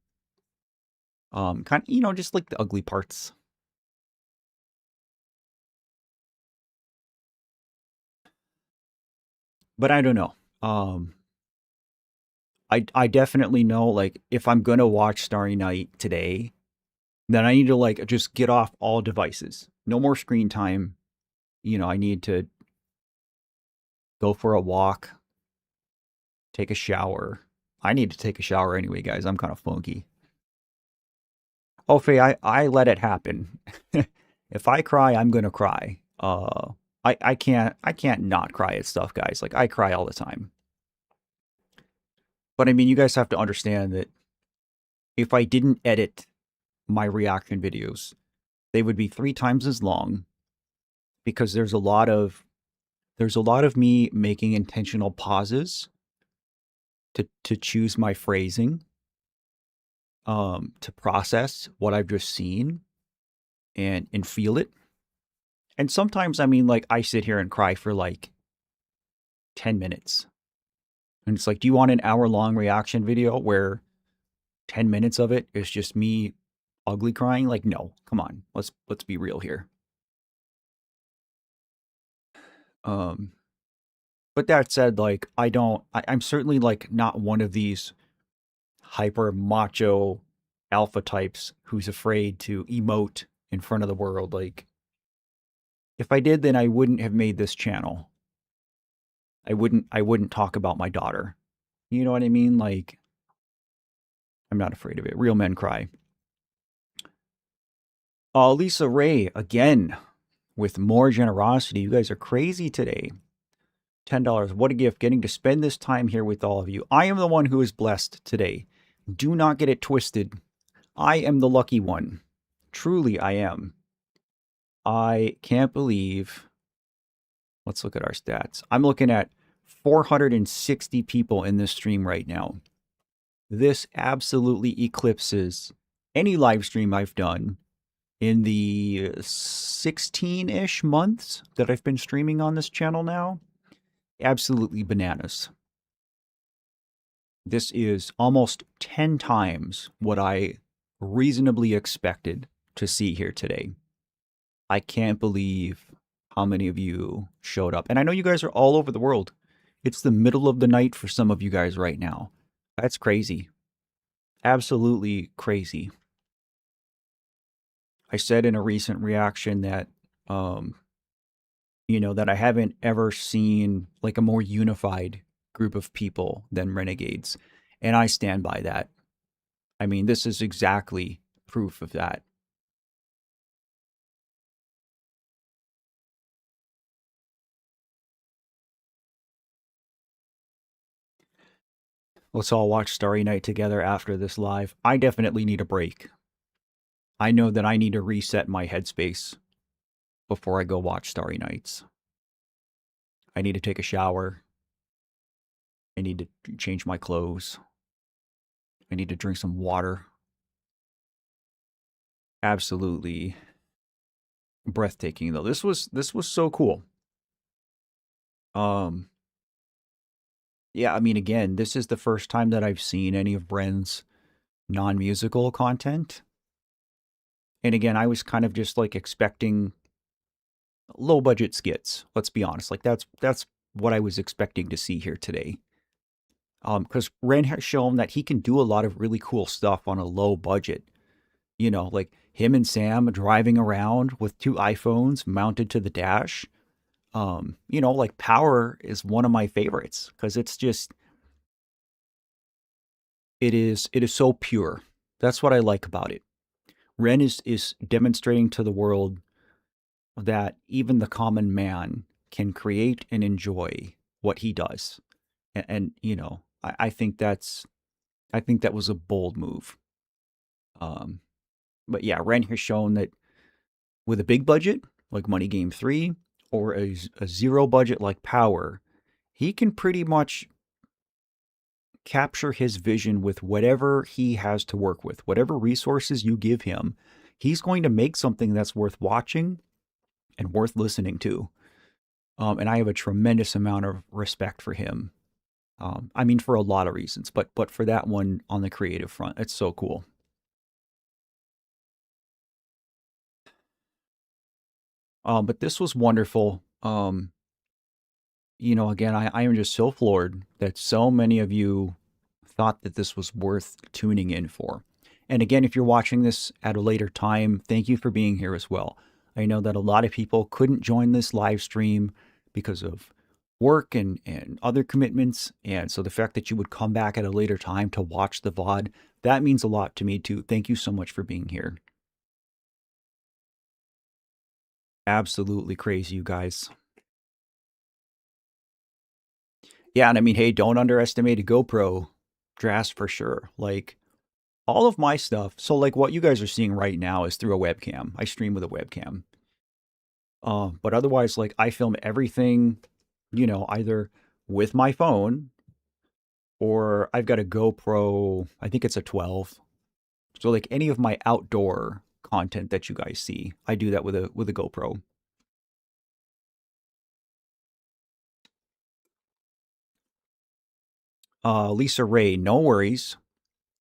Kind of, just like the ugly parts. But I don't know. I definitely know, like, if I'm gonna watch Starry Night today, then I need to, like, just get off all devices. No more screen time. I need to go for a walk, take a shower. I need to take a shower anyway, guys. I'm kind of funky. Oh, Faye, I let it happen. If I cry, I'm gonna cry. I can't not cry at stuff, guys. Like, I cry all the time. But I mean, you guys have to understand that if I didn't edit my reaction videos, they would be 3 times as long, because there's a lot of me making intentional pauses to choose my phrasing, to process what I've just seen and feel it. And sometimes, I mean, like, I sit here and cry for like 10 minutes. And it's like, do you want an hour-long reaction video where 10 minutes of it is just me ugly crying? Like, no, come on. Let's be real here. But that said, like, I'm certainly, like, not one of these hyper macho alpha types who's afraid to emote in front of the world. Like, if I did, then I wouldn't have made this channel. I wouldn't talk about my daughter. You know what I mean? Like, I'm not afraid of it. Real men cry. Lisa Ray, again, with more generosity. You guys are crazy today. $10. What a gift, getting to spend this time here with all of you. I am the one who is blessed today. Do not get it twisted. I am the lucky one. Truly, I am. I can't believe... Let's look at our stats. I'm looking at 460 people in this stream right now. This absolutely eclipses any live stream I've done in the 16-ish months that I've been streaming on this channel now. Absolutely bananas. This is almost 10 times what I reasonably expected to see here today. I can't believe how many of you showed up. And I know you guys are all over the world. It's the middle of the night for some of you guys right now. That's crazy. Absolutely crazy. I said in a recent reaction that, that I haven't ever seen like a more unified group of people than Renegades. And I stand by that. I mean, this is exactly proof of that. Let's all watch Starry Night together after this live. I definitely need a break. I know that I need to reset my headspace before I go watch Starry Nights. I need to take a shower. I need to change my clothes. I need to drink some water. Absolutely breathtaking though. This was so cool. Yeah, I mean, again, this is the first time that I've seen any of Bren's non-musical content. And again, I was kind of just like expecting low budget skits. Let's be honest. Like that's what I was expecting to see here today. Because Ren has shown that he can do a lot of really cool stuff on a low budget. Like him and Sam driving around with 2 iPhones mounted to the dash. Like Power is one of my favorites because it's just, it is so pure. That's what I like about it. Ren is demonstrating to the world that even the common man can create and enjoy what he does. And I think that was a bold move. But yeah, Ren has shown that with a big budget, like Money Game 3, or a zero budget like Power, he can pretty much capture his vision with whatever he has to work with. Whatever resources you give him, he's going to make something that's worth watching and worth listening to. And I have a tremendous amount of respect for him. I mean, for a lot of reasons, but for that one on the creative front, it's so cool. But this was wonderful. You know, again, I am just so floored that so many of you thought that this was worth tuning in for. And again, if you're watching this at a later time, thank you for being here as well. I know that a lot of people couldn't join this live stream because of work and other commitments. And so the fact that you would come back at a later time to watch the VOD, that means a lot to me too. Thank you so much for being here. Absolutely crazy, you guys. Yeah, and I mean, hey, don't underestimate a GoPro, Dras, for sure. Like, all of my stuff, so like what you guys are seeing right now is through a webcam. I stream with a webcam. But otherwise, like, I film everything, you know, either with my phone or I've got a GoPro, I think it's a 12. So like any of my outdoor content that you guys see, I do that with a GoPro. Lisa Ray, no worries.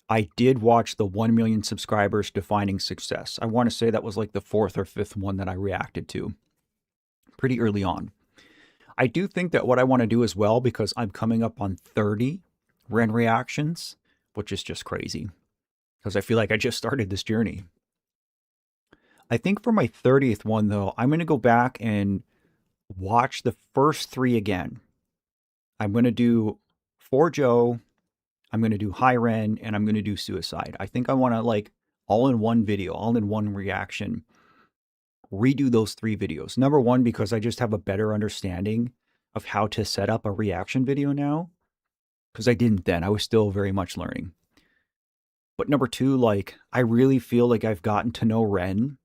I did watch the 1 million subscribers defining success. I want to say that was like the 4th or 5th one that I reacted to pretty early on. I do think that what I want to do as well, because I'm coming up on 30 Ren reactions, which is just crazy because I feel like I just started this journey. I think for my 30th one, though, I'm going to go back and watch the first 3 again. I'm going to do For Joe, I'm going to do High Ren, and I'm going to do Suicide. I think I want to, like, all in one video, all in one reaction, redo those 3 videos. Number one, because I just have a better understanding of how to set up a reaction video now, because I didn't then. I was still very much learning. But number 2, like, I really feel like I've gotten to know Ren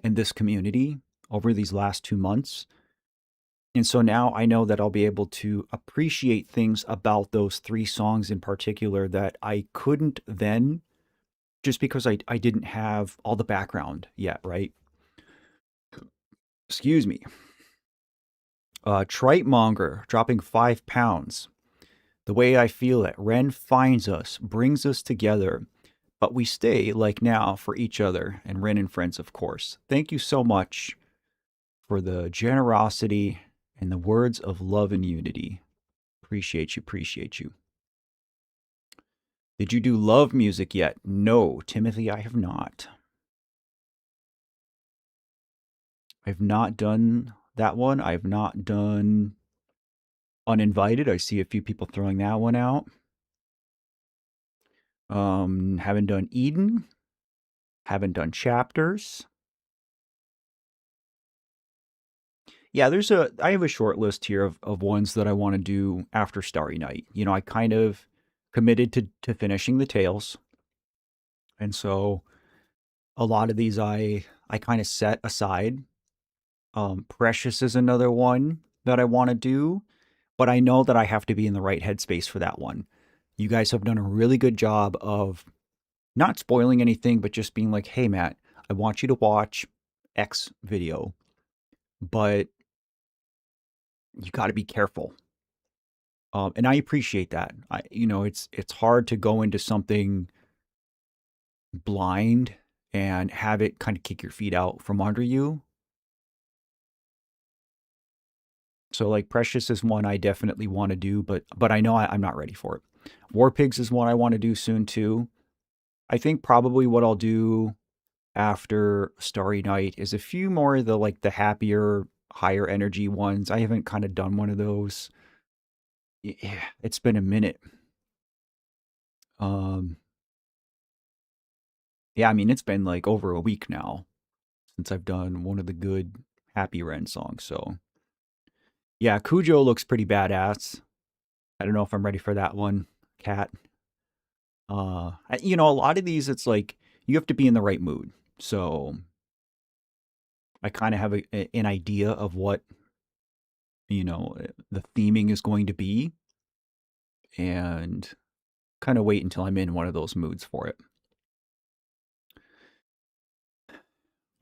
and this community over these last 2 months. And so now I know that I'll be able to appreciate things about those 3 songs in particular that I couldn't then, just because I didn't have all the background yet, right? Excuse me. Trite Monger dropping 5 pounds. The way I feel it, Ren finds us, brings us together, but we stay, like now, for each other, and Ren and friends, of course. Thank you so much for the generosity and the words of love and unity. Appreciate you, appreciate you. Did you do love music yet? No, Timothy, I have not. I've not done that one. I've not done Uninvited. I see a few people throwing that one out. Haven't done Eden. Haven't done Chapters. Yeah, I have a short list here of ones that I want to do after Starry Night. You know, I kind of committed to finishing the Tales. And so a lot of these I kind of set aside. Precious is another one that I want to do, but I know that I have to be in the right headspace for that one. You guys have done a really good job of not spoiling anything, but just being like, hey, Matt, I want you to watch X video, but you got to be careful. And I appreciate that. It's hard to go into something blind and have it kind of kick your feet out from under you. So like Precious is one I definitely want to do, but I know I'm not ready for it. War Pigs is one I want to do soon too. I think probably what I'll do after Starry Night is a few more of the happier, higher energy ones. I haven't kind of done one of those. Yeah, it's been a minute. Yeah, I mean, it's been like over a week now since I've done one of the good Happy Ren songs. So yeah, Cujo looks pretty badass. I don't know if I'm ready for that one, Cat. A lot of these, it's like you have to be in the right mood. So I kind of have an idea of what, the theming is going to be, and kind of wait until I'm in one of those moods for it.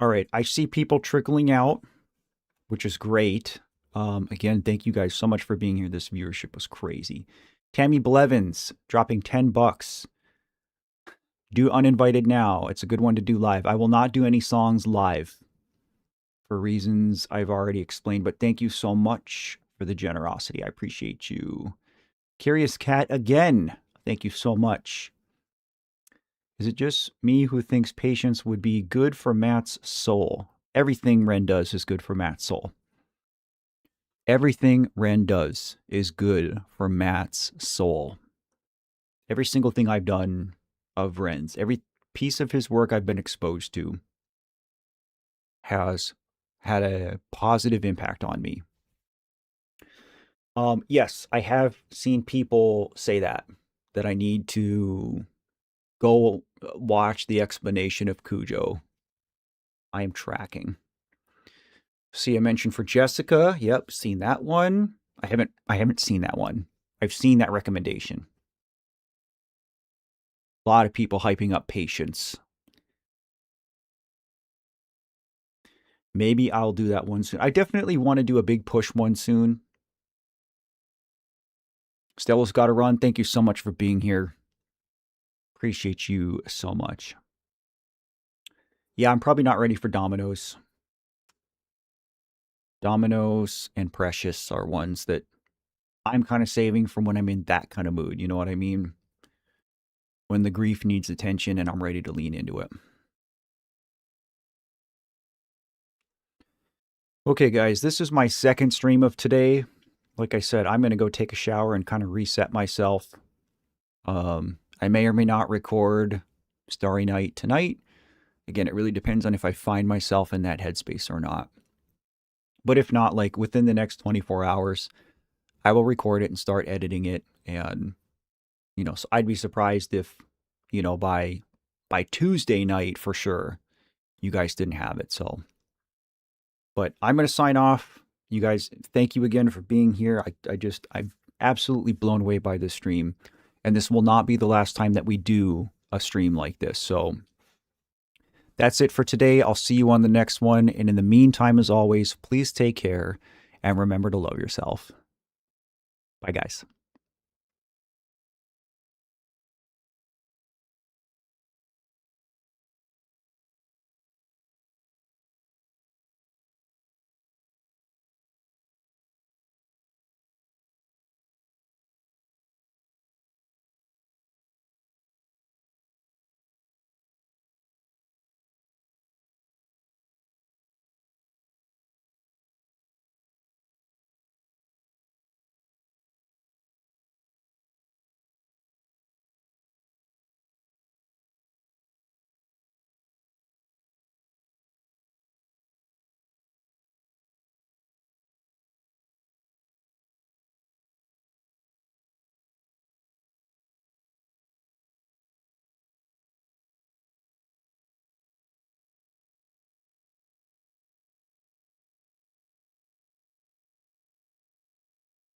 All right, I see people trickling out, which is great. Again, thank you guys so much for being here. This viewership was crazy. Tammy Blevins dropping 10 bucks. Do uninvited now. It's a good one to do live. I will not do any songs live for reasons I've already explained, but thank you so much for the generosity. I appreciate you. Curious Cat again. Thank you so much. Is it just me who thinks patience would be good for Matt's soul? Everything Ren does is good for Matt's soul. Everything Ren does is good for Matt's soul. Every single thing I've done of Ren's, every piece of his work I've been exposed to has had a positive impact on me. Yes, I have seen people say that I need to go watch the explanation of Cujo. I am tracking. See, I mentioned for Jessica. Yep, seen that one. I haven't seen that one. I've seen that recommendation. A lot of people hyping up Patience. Maybe I'll do that one soon. I definitely want to do a big push one soon. Stella's got to run. Thank you so much for being here. Appreciate you so much. Yeah, I'm probably not ready for Dominoes. Dominoes and Precious are ones that I'm kind of saving from when I'm in that kind of mood. You know what I mean? When the grief needs attention and I'm ready to lean into it. Okay, guys, this is my second stream of today. Like I said, I'm going to go take a shower and kind of reset myself. I may or may not record Starry Night tonight. Again, it really depends on if I find myself in that headspace or not. But if not, like within the next 24 hours, I will record it and start editing it. And, you know, so I'd be surprised if, you know, by Tuesday night for sure, you guys didn't have it. So, but I'm going to sign off. You guys, thank you again for being here. I'm absolutely blown away by this stream. And this will not be the last time that we do a stream like this. So that's it for today. I'll see you on the next one. And in the meantime, as always, please take care and remember to love yourself. Bye, guys.